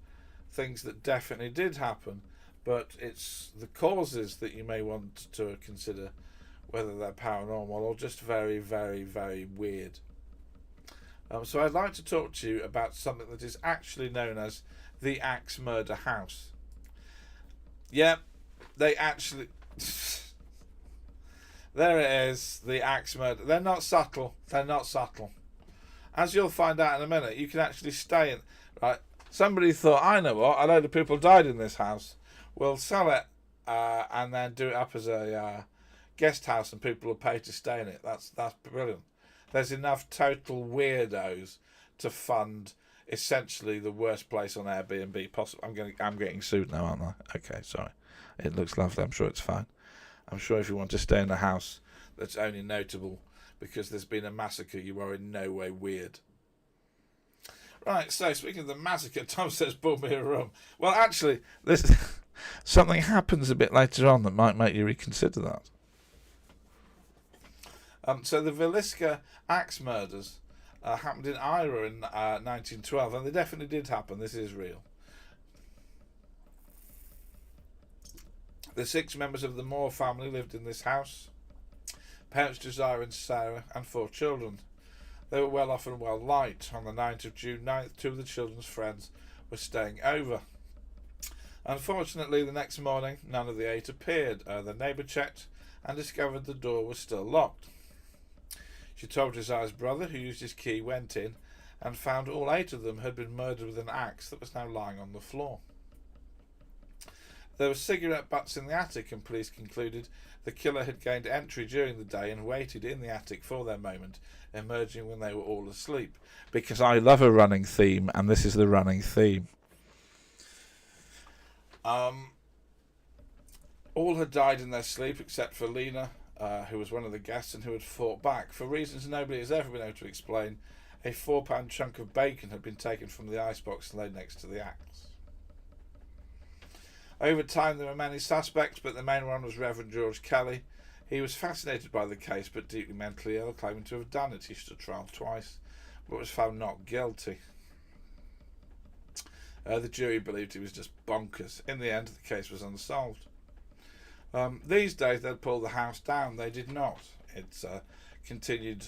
[SPEAKER 1] things that definitely did happen, but it's the causes that you may want to consider, whether they're paranormal or just very, very, very weird. So I'd like to talk to you about something that is actually known as the Axe Murder House. Yep, they actually... There it is, the Axe Murder. They're not subtle. They're not subtle. As you'll find out in a minute, you can actually stay in... Right, somebody thought, I know what, a load of people died in this house. We'll sell it and then do it up as a guest house and people will pay to stay in it. That's brilliant. There's enough total weirdos to fund essentially the worst place on Airbnb possible. I'm getting sued now, aren't I? Okay, sorry. It looks lovely. I'm sure it's fine. I'm sure if you want to stay in a house that's only notable because there's been a massacre, you are in no way weird. Right, so speaking of the massacre, Tom says, "Book me a room." Well, actually, this something happens a bit later on that might make you reconsider that. So the Villisca axe murders happened in Ira in 1912, and they definitely did happen. This is real. The 6 members of the Moore family lived in this house. Parents Josiah and Sarah, and 4 children. They were well off and well liked. On the 9th of June, 2 of the children's friends were staying over. Unfortunately, the next morning, none of the 8 appeared. The neighbour checked and discovered the door was still locked. She told Josiah's brother, who used his key, went in and found all 8 of them had been murdered with an axe that was now lying on the floor. There were cigarette butts in the attic, and police concluded the killer had gained entry during the day and waited in the attic for their moment, emerging when they were all asleep. Because I love a running theme, and this is the running theme. All had died in their sleep except for Lena, who was one of the guests and who had fought back. For reasons nobody has ever been able to explain, a 4-pound chunk of bacon had been taken from the icebox and laid next to the axe. Over time there were many suspects, but the main one was Reverend George Kelly. He was fascinated by the case but deeply mentally ill, claiming to have done it. He stood trial twice, but was found not guilty. The jury believed he was just bonkers. In the end, the case was unsolved. These days they'd pull the house down. They did not. It's continued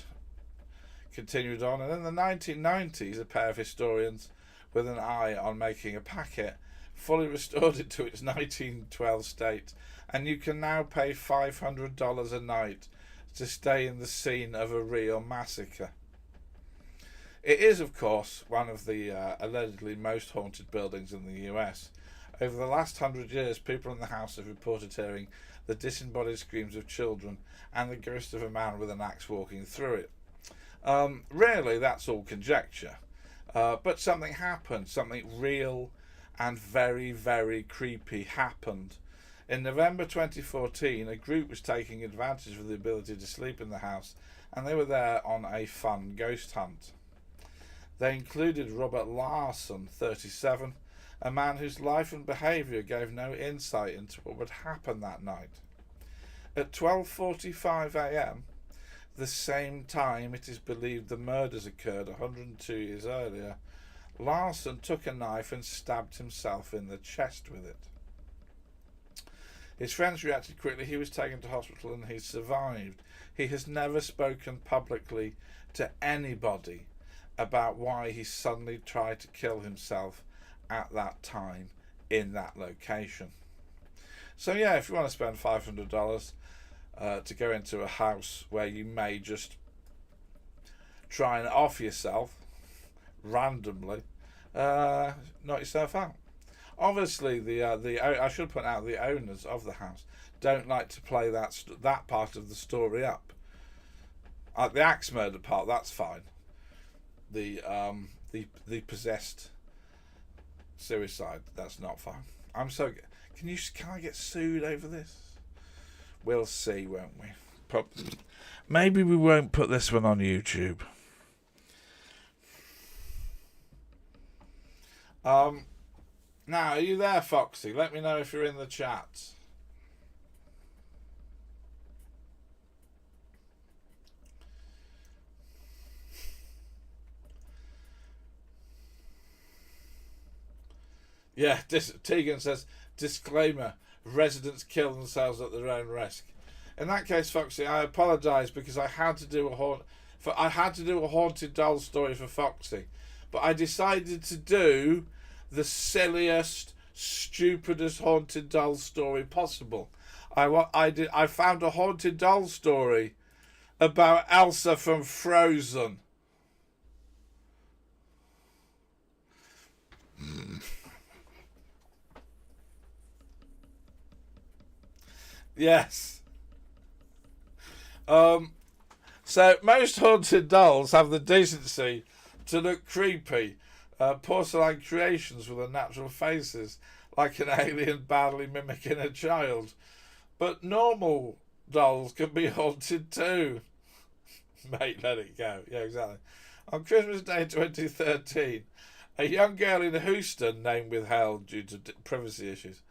[SPEAKER 1] on, and in the 1990s a pair of historians with an eye on making a packet fully restored it to its 1912 state, and you can now pay $500 a night to stay in the scene of a real massacre. It is, of course, one of the allegedly most haunted buildings in the US. Over the last 100 years, people in the house have reported hearing the disembodied screams of children and the ghost of a man with an axe walking through it. Really, that's all conjecture. But something happened, something real and very, very creepy happened. In November 2014, a group was taking advantage of the ability to sleep in the house, and they were there on a fun ghost hunt. They included Robert Larson, 37, a man whose life and behaviour gave no insight into what would happen that night. At 12:45 a.m, the same time it is believed the murders occurred 102 years earlier, Larson took a knife and stabbed himself in the chest with it. His friends reacted quickly. He was taken to hospital and he survived. He has never spoken publicly to anybody about why he suddenly tried to kill himself at that time in that location. So yeah, if you want to spend $500 to go into a house where you may just try and off yourself randomly, knock yourself out. Obviously, I should point out the owners of the house don't like to play that part of the story up. The axe murder part, that's fine. The possessed suicide, that's not fine. Can I get sued over this? We'll see, won't we? Maybe we won't put this one on YouTube. Now, are you there, Foxy? Let me know if you're in the chat. Yeah, Tegan says, disclaimer, residents kill themselves at their own risk. In that case, Foxy, I apologise because I had to do a haunted doll story for Foxy, but I decided to do the silliest, stupidest haunted doll story possible. I found a haunted doll story about Elsa from Frozen. Yes. So most haunted dolls have the decency to look creepy, porcelain creations with unnatural faces, like an alien badly mimicking a child. But normal dolls can be haunted too. Mate, let it go. Yeah, exactly. On Christmas Day 2013, a young girl in Houston, name withheld due to privacy issues,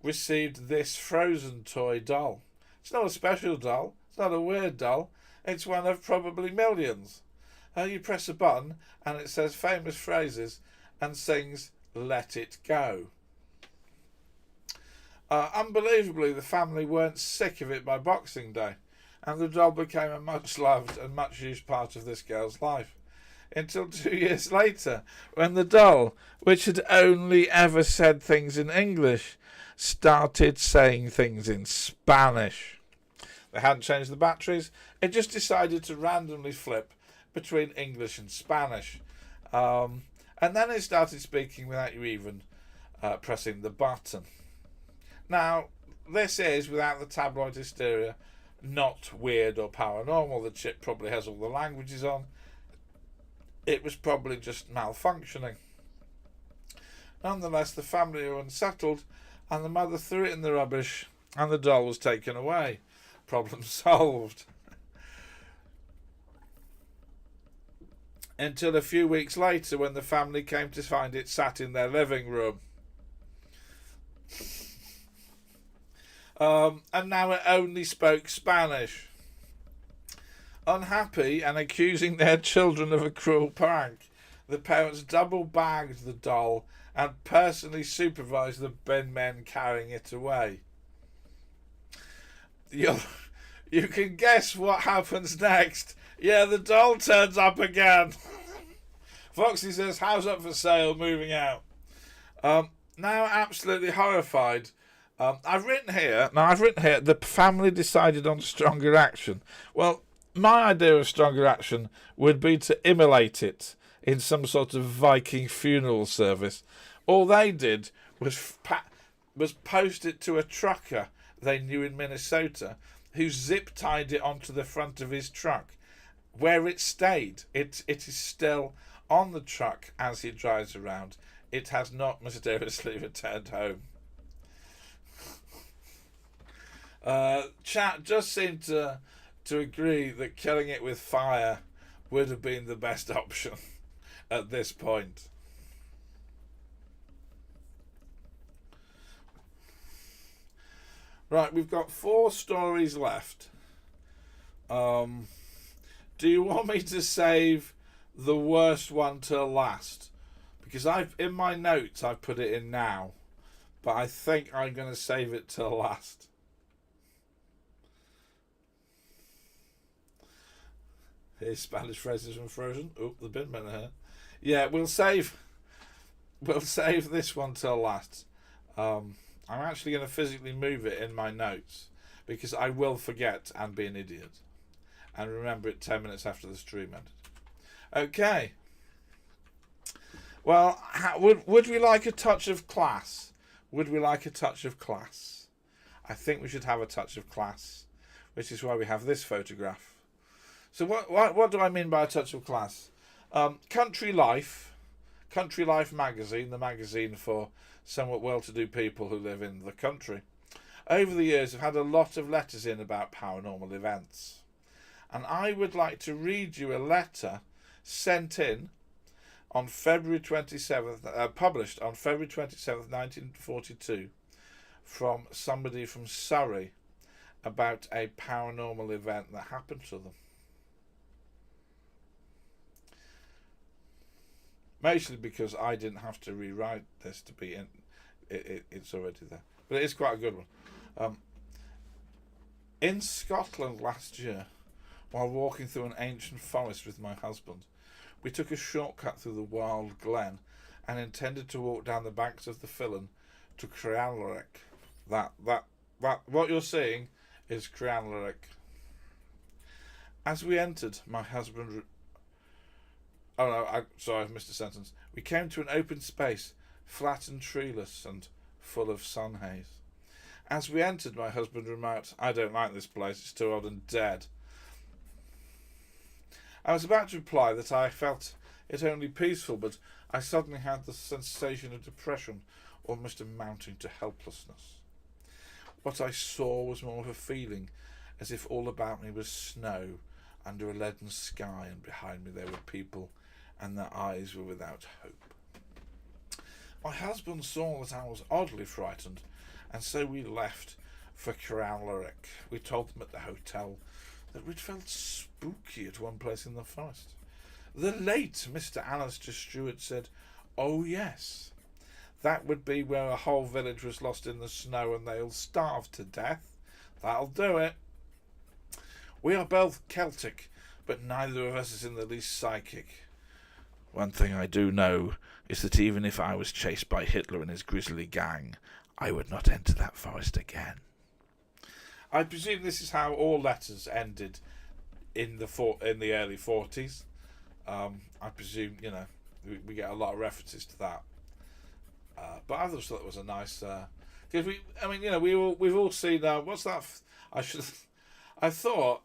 [SPEAKER 1] received this Frozen toy doll. It's not a special doll. It's not a weird doll. It's one of probably millions. You press a button and it says famous phrases and sings "Let It Go." Unbelievably, the family weren't sick of it by Boxing Day, and the doll became a much loved and much used part of this girl's life. Until 2 years later, when the doll, which had only ever said things in English, started saying things in Spanish. They hadn't changed the batteries. It just decided to randomly flip between English and Spanish. And then it started speaking without you even pressing the button. Now, this is, without the tabloid hysteria, not weird or paranormal. The chip probably has all the languages on. It was probably just malfunctioning. Nonetheless, the family were unsettled, and the mother threw it in the rubbish, and the doll was taken away. Problem solved. Until a few weeks later, when the family came to find it sat in their living room. And now it only spoke Spanish. Unhappy and accusing their children of a cruel prank, the parents double-bagged the doll and personally supervised the bin men carrying it away. You can guess what happens next. Yeah, the doll turns up again. Foxy says, house up for sale, moving out. Now absolutely horrified. I've written here, the family decided on stronger action. Well, my idea of stronger action would be to immolate it in some sort of Viking funeral service. All they did was post it to a trucker they knew in Minnesota, who zip-tied it onto the front of his truck, where it stayed. It is still on the truck as he drives around. It has not mysteriously returned home. Chat just seemed to agree that killing it with fire would have been the best option at this point. Right, we've got 4 stories left. Do you want me to save the worst one till last? Because in my notes I've put it in now, but I think I'm going to save it till last. Here's Spanish phrases from Frozen. Oh, the bin men are here. Yeah, we'll save this one till last. I'm actually going to physically move it in my notes because I will forget and be an idiot and remember it 10 minutes after the stream ended. Okay. Well, would we like a touch of class? Would we like a touch of class? I think we should have a touch of class, which is why we have this photograph. So what do I mean by a touch of class? Country Life magazine, the magazine for somewhat well-to-do people who live in the country, over the years have had a lot of letters in about paranormal events. And I would like to read you a letter sent in on February 27th, published on February 27th, 1942, from somebody from Surrey about a paranormal event that happened to them. Mostly because I didn't have to rewrite this to be in. It's already there, but it is quite a good one. In Scotland last year, while walking through an ancient forest with my husband, we took a shortcut through the Wilde Glen and intended to walk down the banks of the Fillen to Crealrick. That what you're seeing is Crealrick. As we entered, my husband. Oh no, sorry, I've missed a sentence. We came to an open space, flat and treeless and full of sun haze. As we entered, my husband remarked, "I don't like this place, it's too old and dead." I was about to reply that I felt it only peaceful, but I suddenly had the sensation of depression, almost amounting to helplessness. What I saw was more of a feeling, as if all about me was snow, under a leaden sky, and behind me there were people, and their eyes were without hope. My husband saw that I was oddly frightened, and so we left for Crealrick. We told them at the hotel that we'd felt spooky at one place in the forest. The late Mr. Alistair Stewart said, "Oh yes, that would be where a whole village was lost in the snow and they all starved to death. That'll do it. We are both Celtic, but neither of us is in the least psychic. One thing I do know is that even if I was chased by Hitler and his grisly gang, I would not enter that forest again." I presume this is how all letters ended in the early 40s. I presume, we get a lot of references to that. But I just thought it was a nice. Because we've all seen. What's that? I thought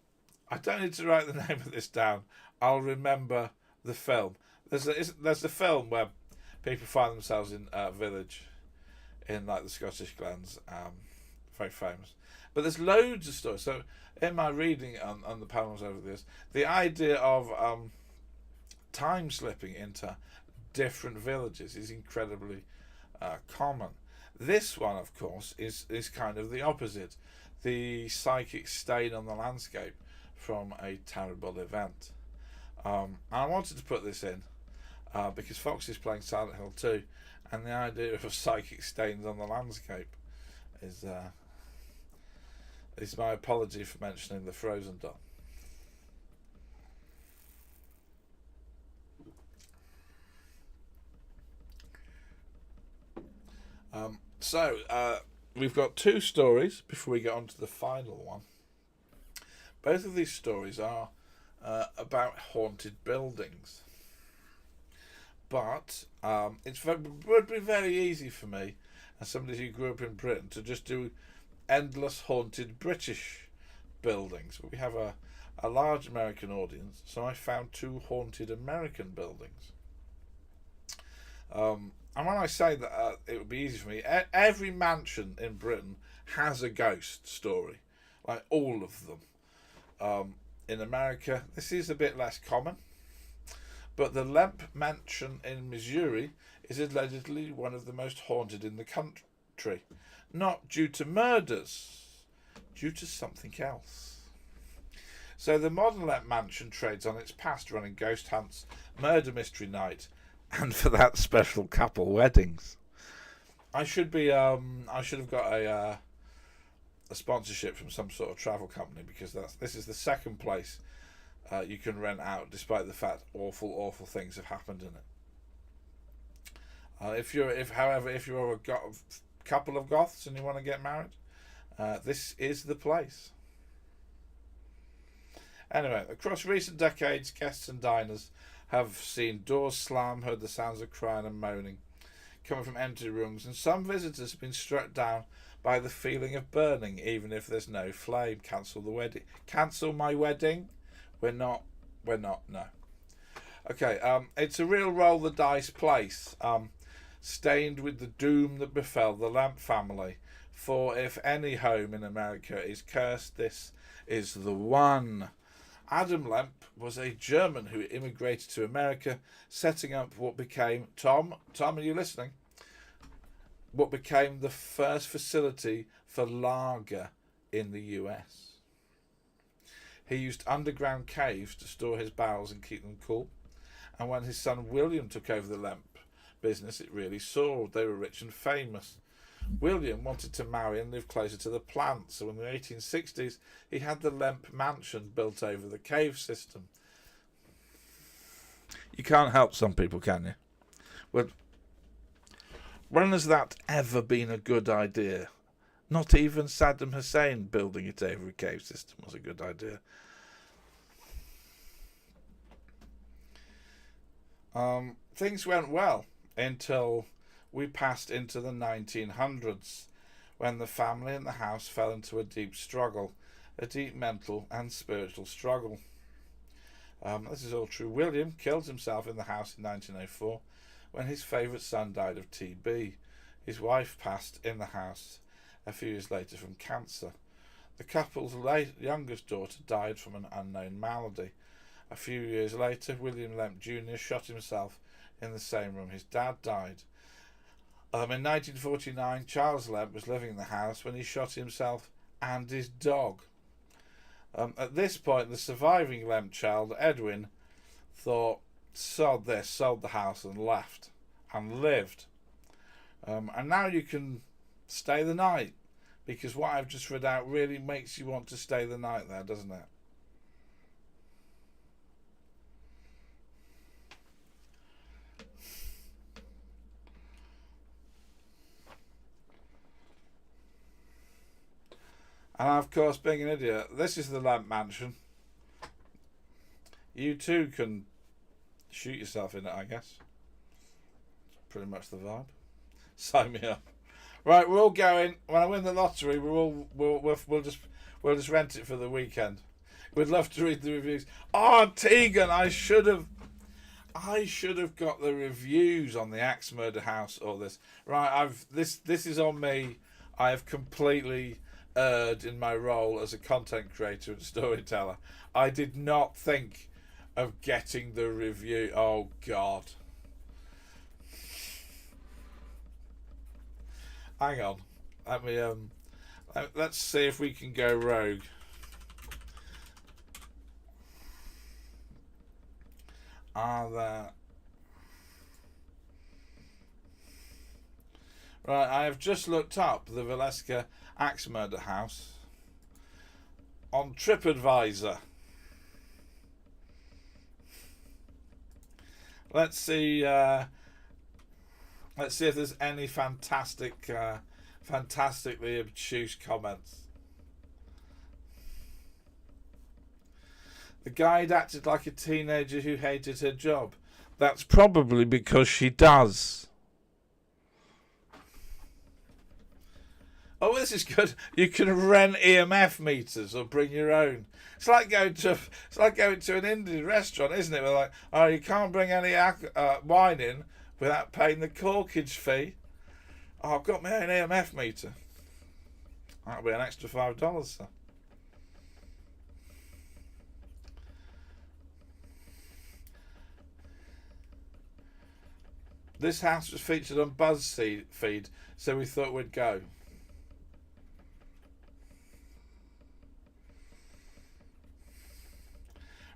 [SPEAKER 1] I don't need to write the name of this down. I'll remember the film. There's a film where people find themselves in a village in like the Scottish Glens. Very famous. But there's loads of stories. So in my reading on the panels over this, the idea of time slipping into different villages is incredibly common. This one, of course, is kind of the opposite. The psychic stain on the landscape from a terrible event. I wanted to put this in because Fox is playing Silent Hill 2, and the idea of psychic stains on the landscape is my apology for mentioning the Frozen doll. So we've got two stories before we get on to the final one. Both of these stories are about haunted buildings. But it would be very easy for me, as somebody who grew up in Britain, to just do endless haunted British buildings. But we have a large American audience, so I found two haunted American buildings. And when I say that it would be easy for me, every mansion in Britain has a ghost story, like all of them. In America, this is a bit less common, but the Lemp Mansion in Missouri is allegedly one of the most haunted in the country. Not due to murders, due to something else. So the modern Lemp Mansion trades on its past, running ghost hunts, murder mystery night, and for that special couple weddings. I should have got a sponsorship from some sort of travel company, because this is the second place you can rent out, despite the fact awful things have happened in it. If you're a couple of goths and you want to get married, this is the place. Anyway, across recent decades, guests and diners have seen doors slam, heard the sounds of crying and moaning coming from empty rooms, and some visitors have been struck down by the feeling of burning, even if there's no flame. Cancel the wedding. Cancel my wedding. We're not. No. Okay. It's a real roll the dice place. Stained with the doom that befell the Lamp family. For if any home in America is cursed, this is the one. Adam Lemp was a German who immigrated to America, setting up what became, Tom, are you listening? What became the first facility for lager in the US. He used underground caves to store his barrels and keep them cool. And when his son William took over the Lemp business, it really soared. They were rich and famous. William wanted to marry and live closer to the plant, so in the 1860s he had the Lemp mansion built over the cave system. You can't help some people, can you? Well, when has that ever been a good idea? Not even Saddam Hussein building it over a cave system was a good idea. Things went well until we passed into the 1900s, when the family and the house fell into a deep struggle, a deep mental and spiritual struggle. This is all true. William killed himself in the house in 1904 when his favourite son died of TB. His wife passed in the house a few years later from cancer. The couple's youngest daughter died from an unknown malady. A few years later, William Lemp Jr. shot himself in the same room his dad died. In 1949, Charles Lemp was living in the house when he shot himself and his dog. At this point, the surviving Lemp child, Edwin, thought, sod this, sold the house and left, and lived. And now you can stay the night, because what I've just read out really makes you want to stay the night there, doesn't it? And of course, being an idiot, this is the Lemp Mansion. You too can shoot yourself in it, I guess. It's pretty much the vibe. Sign me up. Right, we're all going. When I win the lottery, we'll just rent it for the weekend. We'd love to read the reviews. Oh, Tegan, I should have got the reviews on the Axe Murder House or this. Right, this is on me. I have completely erred in my role as a content creator and storyteller. I did not think of getting the review. Oh God. Hang on. Let me let's see if we can go rogue. Are there? Right, I have just looked up the Valeska Axe Murder House on TripAdvisor. Let's see if there's any fantastically obtuse comments. The guide acted like a teenager who hated her job. That's probably because she does. Oh, this is good. You can rent EMF meters or bring your own. It's like going to an Indian restaurant, isn't it? We're like, oh, you can't bring any wine in without paying the corkage fee. Oh, I've got my own EMF meter. That'll be an extra $5, sir. This house was featured on BuzzFeed, so we thought we'd go.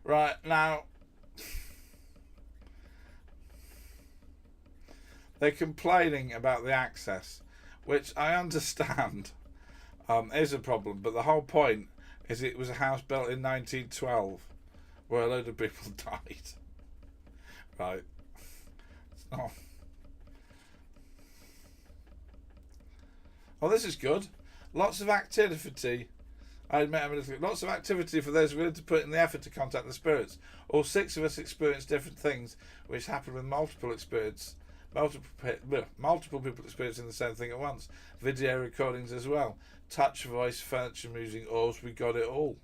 [SPEAKER 1] Right, now, they're complaining about the access, which I understand is a problem, but the whole point is it was a house built in 1912 where a load of people died. Right. Oh. Oh, this is good. Lots of activity. I admit lots of activity for those willing to put in the effort to contact the spirits. All 6 of us experience different things, which happen with multiple people experiencing the same thing at once. Video recordings as well. Touch, voice, furniture, music, orbs. We got it all.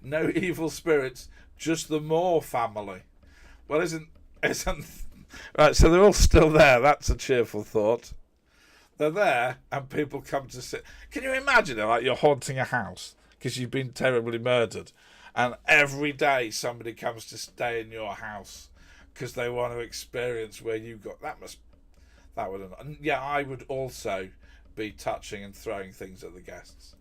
[SPEAKER 1] No evil spirits, just the Moore family. Well, isn't right? So they're all still there. That's a cheerful thought. They're there, and people come to sit. Can you imagine it? Like you're haunting a house because you've been terribly murdered, and every day somebody comes to stay in your house because they want to experience where you got that would, and yeah, I would also be touching and throwing things at the guests.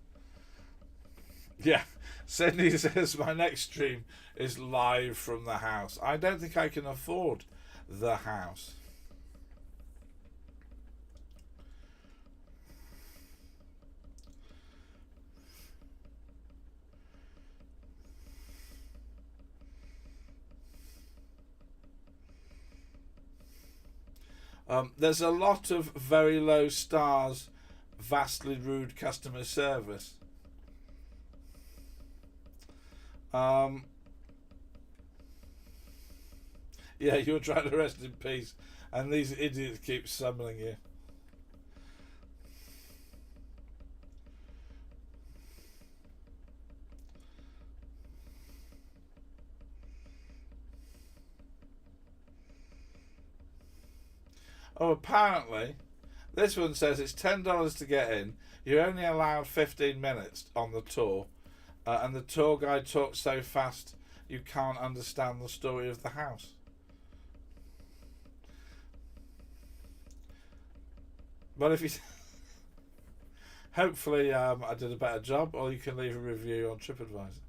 [SPEAKER 1] Yeah, Sydney says my next stream is live from the house. I don't think I can afford the house. There's a lot of very low stars, vastly rude customer service. Yeah, you're trying to rest in peace, and these idiots keep summoning you. Oh, apparently, this one says it's $10 to get in. You're only allowed 15 minutes on the tour, and the tour guide talks so fast you can't understand the story of the house. But if you, hopefully, I did a better job, or you can leave a review on TripAdvisor.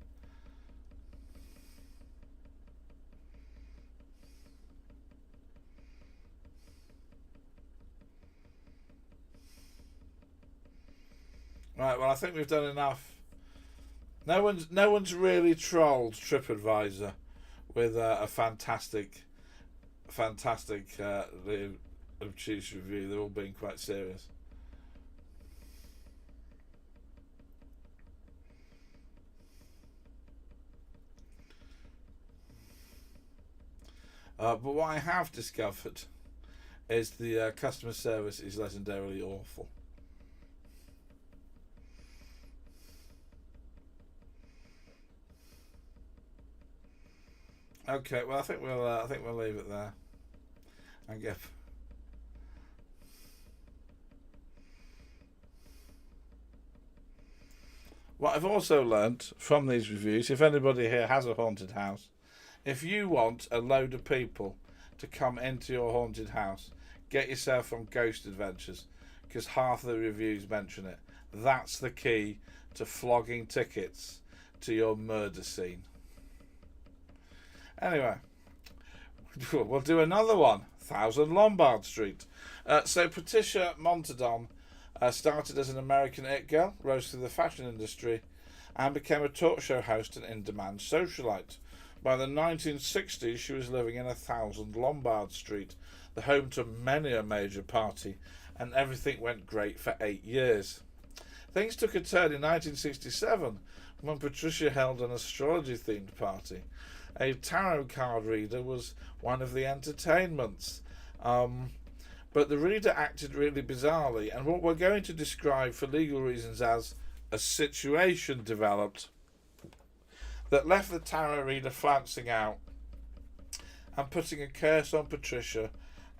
[SPEAKER 1] Right, well, I think we've done enough. No one's really trolled TripAdvisor with a fantastic obtuse review. They're all being quite serious. But what I have discovered is the customer service is legendarily awful. Okay, well, I think we'll leave it there. And get. What I've also learnt from these reviews, if anybody here has a haunted house, if you want a load of people to come into your haunted house, get yourself on Ghost Adventures, because half the reviews mention it. That's the key to flogging tickets to your murder scene. Anyway, we'll do another one. 1000 Lombard Street. So Patricia Montadon started as an American it girl, rose through the fashion industry, and became a talk show host and in-demand socialite. By the 1960s, she was living in 1000 Lombard Street, the home to many a major party, and everything went great for 8 years. Things took a turn in 1967 when Patricia held an astrology-themed party. A tarot card reader was one of the entertainments. But the reader acted really bizarrely, and what we're going to describe for legal reasons as a situation developed that left the tarot reader flouncing out and putting a curse on Patricia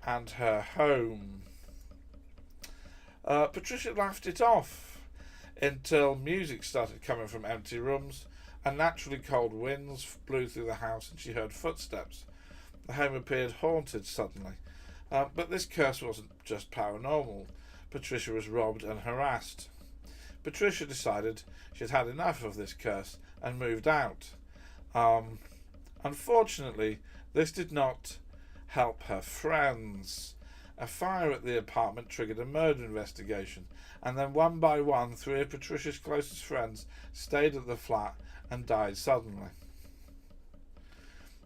[SPEAKER 1] and her home. Patricia laughed it off until music started coming from empty rooms, and naturally cold winds blew through the house and she heard footsteps. The home appeared haunted suddenly. But this curse wasn't just paranormal. Patricia was robbed and harassed. Patricia decided she'd had enough of this curse and moved out. Unfortunately, this did not help her friends. A fire at the apartment triggered a murder investigation, and then one by one, 3 of Patricia's closest friends stayed at the flat and died suddenly.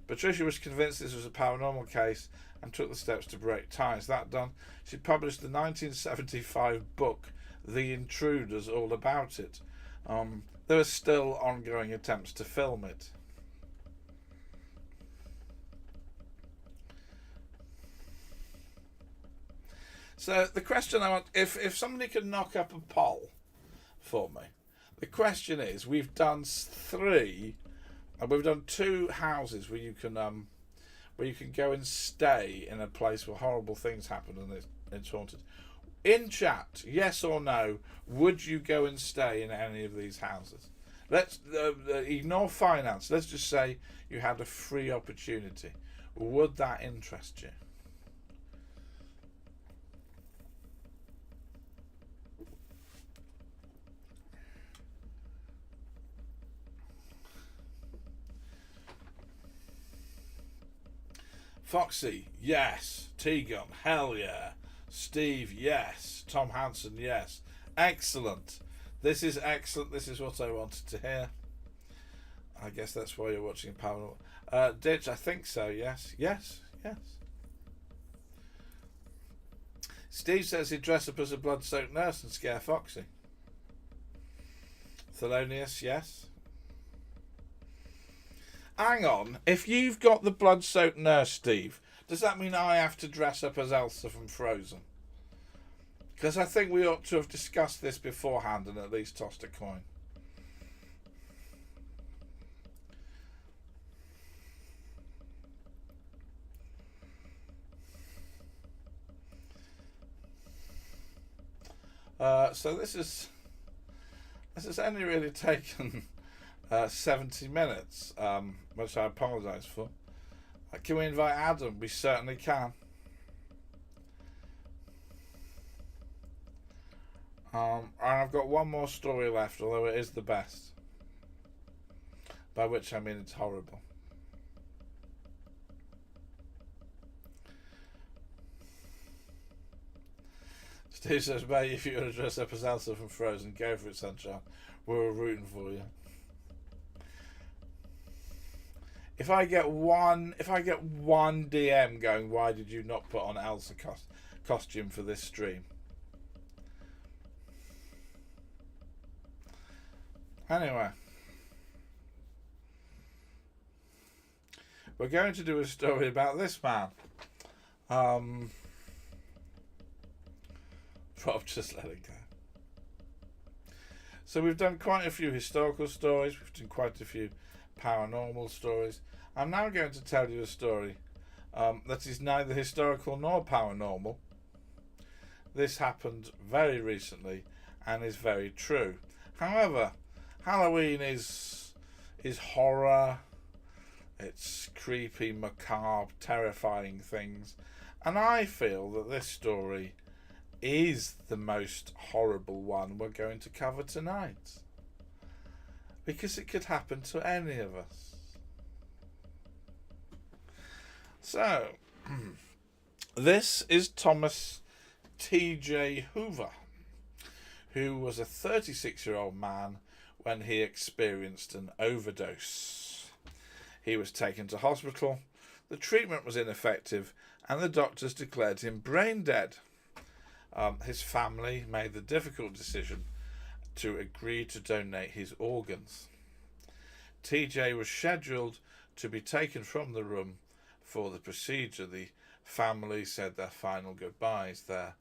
[SPEAKER 1] Patricia was convinced this was a paranormal case and took the steps to break ties. That done, she published the 1975 book The Intruders, all about it. There are still ongoing attempts to film it. So the question I want, if somebody could knock up a poll for me, the question is, we've done 3, and we've done 2 houses where you can go and stay in a place where horrible things happen and it's haunted. In chat, yes or no, would you go and stay in any of these houses? Let's ignore finance. Let's just say you had a free opportunity. Would that interest you? Foxy, yes. T-Gun, hell yeah. Steve, yes. Tom Hansen, yes. Excellent. This is excellent. This is what I wanted to hear. I guess that's why you're watching Paranormal. Ditch, I think so, yes. Yes, yes. Steve says he'd dress up as a blood-soaked nurse and scare Foxy. Thelonious, yes. Hang on, if you've got the blood-soaked nurse, Steve, does that mean I have to dress up as Elsa from Frozen? Because I think we ought to have discussed this beforehand and at least tossed a coin. So this has only really taken 70 minutes, which I apologise for. Can we invite Adam? We certainly can. And I've got one more story left, although it is the best. By which I mean it's horrible. Steve says, mate, if you're going to dress up as Elsa from Frozen, go for it, sunshine. We're rooting for you. If I get one DM going, why did you not put on Elsa costume for this stream? Anyway, we're going to do a story about this man. Rob, just let it go. So we've done quite a few historical stories. We've done quite a few paranormal stories. I'm now going to tell you a story that is neither historical nor paranormal. This happened very recently and is very true. However, Halloween is horror. It's creepy, macabre, terrifying things. And I feel that this story is the most horrible one we're going to cover tonight. Because it could happen to any of us. So, this is Thomas T.J. Hoover, who was a 36-year-old man when he experienced an overdose. He was taken to hospital, the treatment was ineffective, and the doctors declared him brain dead. His family made the difficult decision to agree to donate his organs. TJ was scheduled to be taken from the room for the procedure. The family said their final goodbyes. Their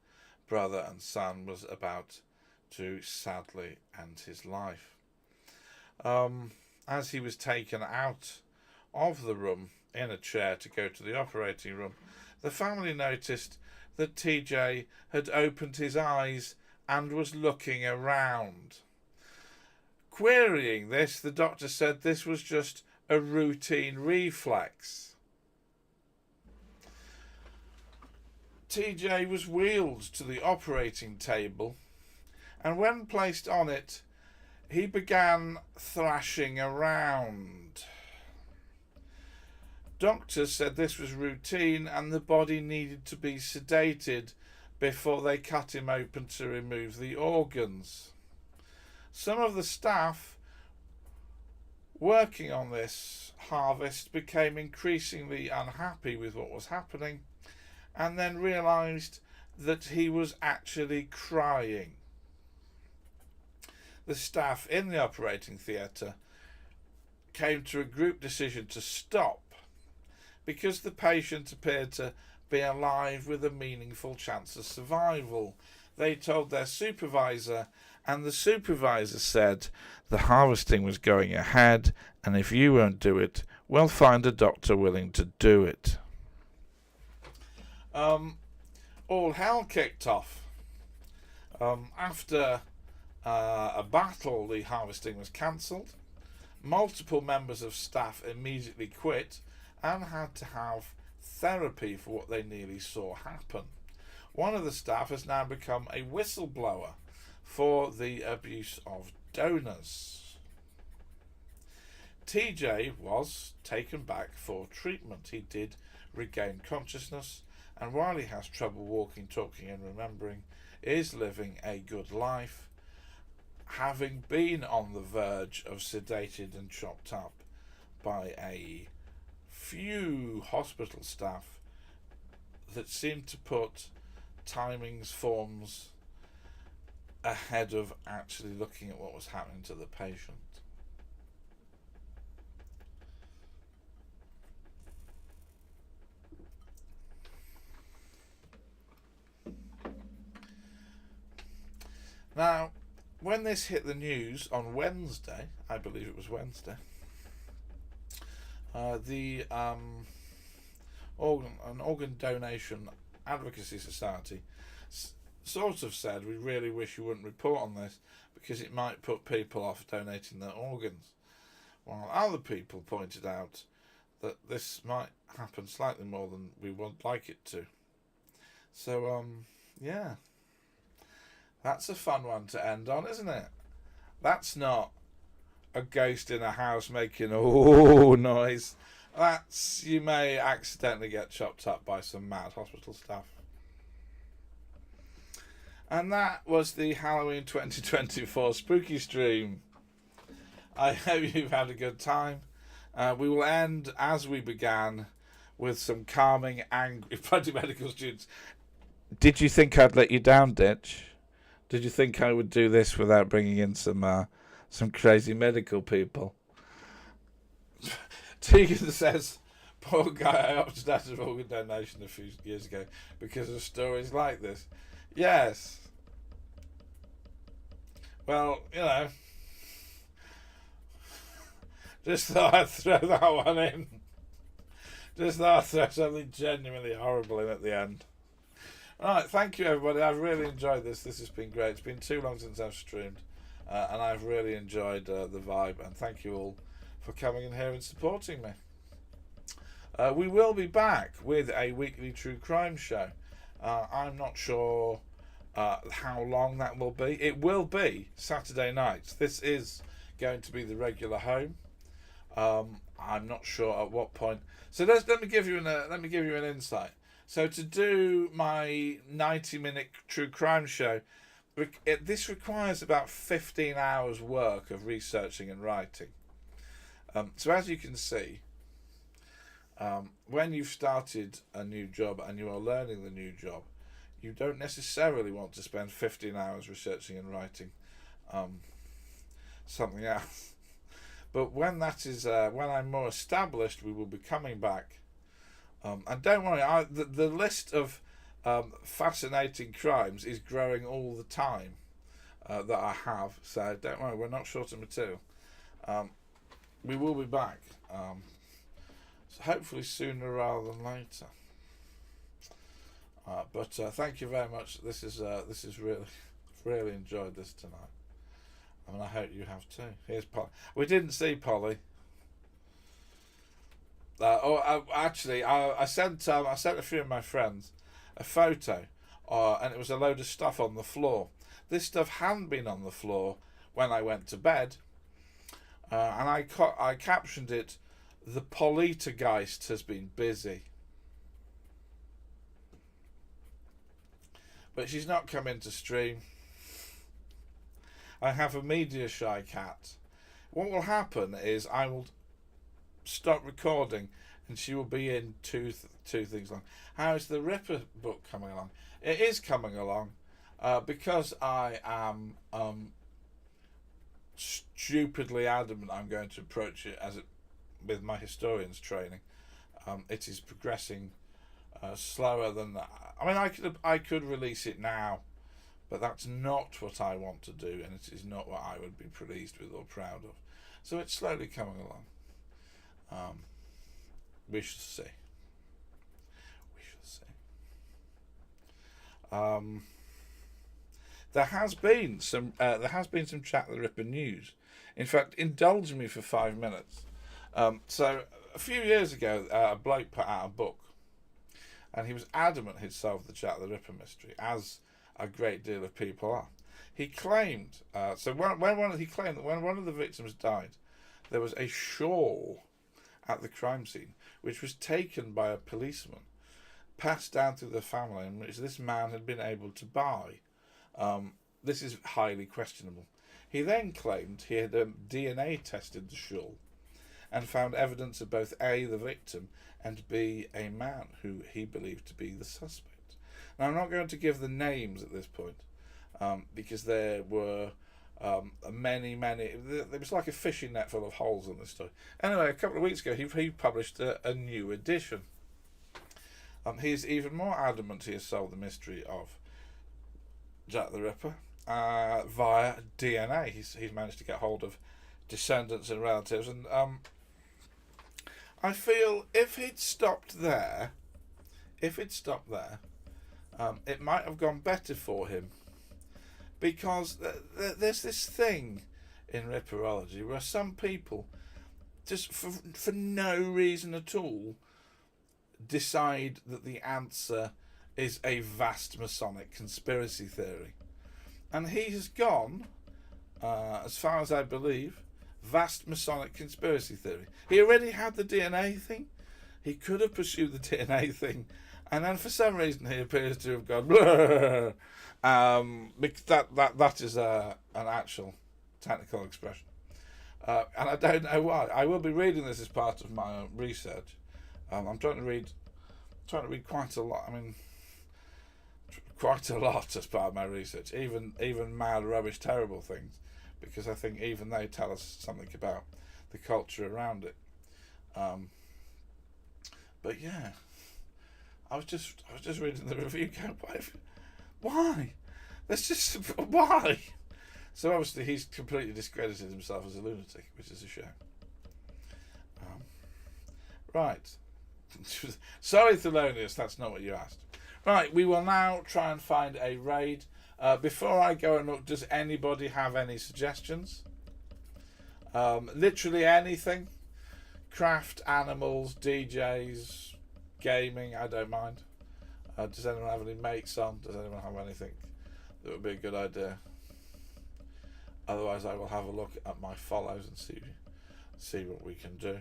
[SPEAKER 1] brother and son was about to sadly end his life. As he was taken out of the room in a chair to go to the operating room, the family noticed that TJ had opened his eyes and was looking around. Querying this, the doctor said this was just a routine reflex. TJ was wheeled to the operating table, and when placed on it, he began thrashing around. Doctors said this was routine and the body needed to be sedated before they cut him open to remove the organs. Some of the staff working on this harvest became increasingly unhappy with what was happening and then realised that he was actually crying. The staff in the operating theatre came to a group decision to stop because the patient appeared to be alive with a meaningful chance of survival. They told their supervisor, and the supervisor said the harvesting was going ahead, and if you won't do it, we'll find a doctor willing to do it. All hell kicked off. After a battle, the harvesting was cancelled. Multiple members of staff immediately quit and had to have therapy for what they nearly saw happen. One of the staff has now become a whistleblower for the abuse of donors. TJ was taken back for treatment. He did regain consciousness, and while he has trouble walking, talking and remembering, is living a good life, having been on the verge of sedated and chopped up by a few hospital staff that seemed to put timings, forms ahead of actually looking at what was happening to the patient. Now, when this hit the news on Wednesday, I believe it was Wednesday, an organ donation advocacy society sort of said, we really wish you wouldn't report on this because it might put people off donating their organs, while other people pointed out that this might happen slightly more than we would like it to. So, yeah. That's a fun one to end on, isn't it? That's not a ghost in a house making oh noise. That's, you may accidentally get chopped up by some mad hospital staff. And that was the Halloween 2024 spooky stream. I hope you've had a good time. We will end as we began, with some calming, angry medical students. Did you think I'd let you down, Ditch? Did you think I would do this without bringing in some crazy medical people? Tegan says, poor guy, I opted out of organ donation a few years ago because of stories like this. Yes. Well, you know, just thought I'd throw that one in. Just thought I'd throw something genuinely horrible in at the end. Alright, thank you everybody. I've really enjoyed this. This has been great. It's been too long since I've streamed, and I've really enjoyed the vibe, and thank you all for coming in here and supporting me. We will be back with a weekly true crime show. I'm not sure how long that will be. It will be Saturday nights. This is going to be the regular home. I'm not sure at what point. So let me give you an insight. So to do my 90-minute true crime show, this requires about 15 hours work of researching and writing. So as you can see, when you've started a new job and you are learning the new job, you don't necessarily want to spend 15 hours researching and writing something else. But when when I'm more established, we will be coming back. And don't worry, the list of fascinating crimes is growing all the time that I have. So don't worry, we're not short of material. We will be back, so hopefully sooner rather than later. But thank you very much. This is really enjoyed this tonight. I mean, I hope you have too. Here's Polly. We didn't see Polly. I sent a few of my friends a photo, and it was a load of stuff on the floor. This stuff hadn't been on the floor when I went to bed, and I captioned it, "The Poltergeist has been busy." But she's not come in to stream. I have a media shy cat. What will happen is I will stop recording and she will be in two things long. How is the Ripper book coming along? It is coming along because I am stupidly adamant I'm going to approach it with my historian's training. It is progressing slower than that. I mean, I could release it now, but that's not what I want to do, and it is not what I would be pleased with or proud of. So it's slowly coming along. We shall see. there has been some Jack the Ripper news. In fact, indulge me for 5 minutes. So a few years ago, a bloke put out a book, and he was adamant he'd solved the Jack the Ripper mystery, as a great deal of people are. He claimed he claimed that when one of the victims died, there was a shawl at the crime scene, which was taken by a policeman, passed down through the family, and which this man had been able to buy. This is highly questionable. He then claimed he had DNA tested the shawl and found evidence of both A, the victim, and B, a man who he believed to be the suspect. Now, I'm not going to give the names at this point, because there were many. There was like a fishing net full of holes in this story. Anyway, a couple of weeks ago, he published a new edition. He's even more adamant he has solved the mystery of Jack the Ripper via DNA. He's managed to get hold of descendants and relatives, and I feel if he'd stopped there, it might have gone better for him, because there's this thing in Ripperology where some people, just for no reason at all, decide that the answer is a vast Masonic conspiracy theory. And he has gone, as far as I believe, vast Masonic conspiracy theory. He already had the DNA thing. He could have pursued the DNA thing, and then for some reason he appears to have gone blah, because that is an actual technical expression, and I don't know why. I will be reading this as part of my own research. I'm trying to read quite a lot. I mean, quite a lot as part of my research, even mad, rubbish, terrible things, because I think even they tell us something about the culture around it. But yeah, I was just reading the review going, why? That's just why. So obviously he's completely discredited himself as a lunatic, which is a shame. Right. Sorry, Thelonious, that's not what you asked. Right, we will now try and find a raid. Before I go and look, does anybody have any suggestions? Literally anything. Craft, animals, DJs, gaming, I don't mind. Does anyone have any mates on? Does anyone have anything that would be a good idea? Otherwise, I will have a look at my follows and see what we can do.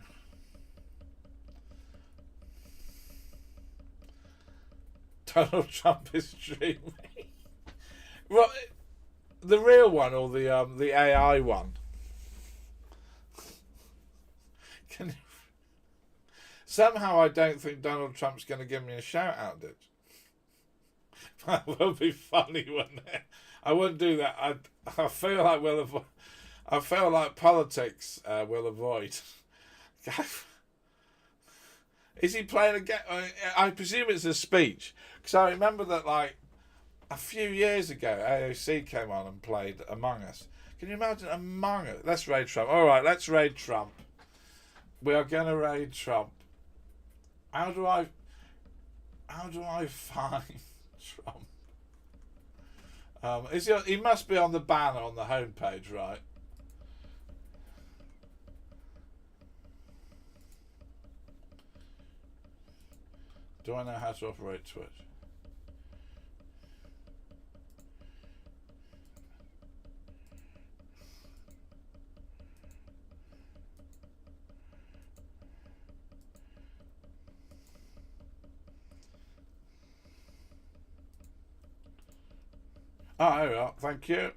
[SPEAKER 1] Donald Trump is streaming. Well, the real one or the AI one? Somehow I don't think Donald Trump's going to give me a shout out, dude. That would be funny, wouldn't it? I wouldn't do that. I feel like I feel like politics will avoid. Is he playing a game? I presume it's a speech, because I remember that like a few years ago, AOC came on and played Among Us. Can you imagine Among Us? Let's raid Trump. All right, let's raid Trump. We are going to raid Trump. How do I find Trump? He must be on the banner on the homepage, right? Do I know how to operate Twitch? Oh, there we are. Thank you.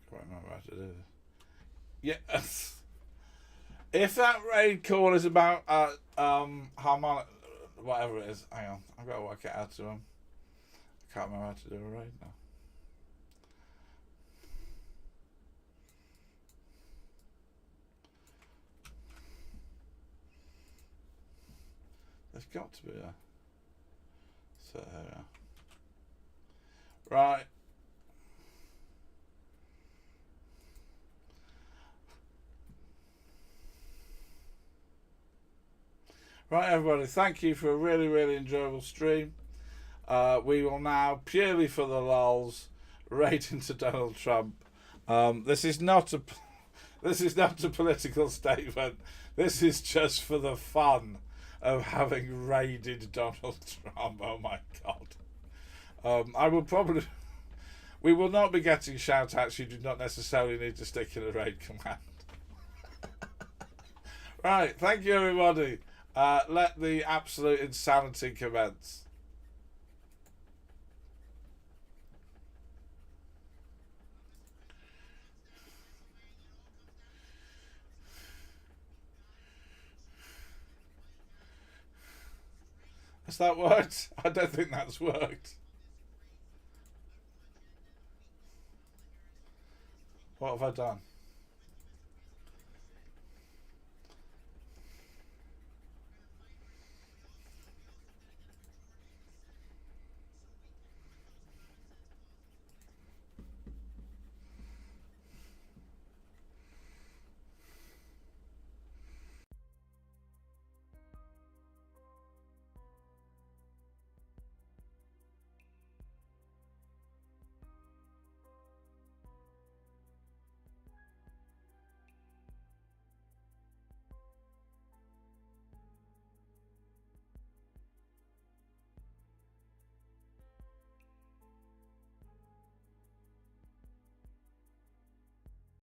[SPEAKER 1] Quite remember how to do this. Yes. If that raid call is about harmonic, whatever it is, hang on, I've got to work it out to him. I can't remember how to do a raid now. There's got to be a... So, right. Right, everybody, thank you for a really, really enjoyable stream. We will now, purely for the lols, raid into Donald Trump. This is not a political statement. This is just for the fun of having raided Donald Trump. Oh my God. We will not be getting shout outs. You do not necessarily need to stick in a raid command. Right, thank you everybody. Let the absolute insanity commence. Has that worked? I don't think that's worked. What have I done?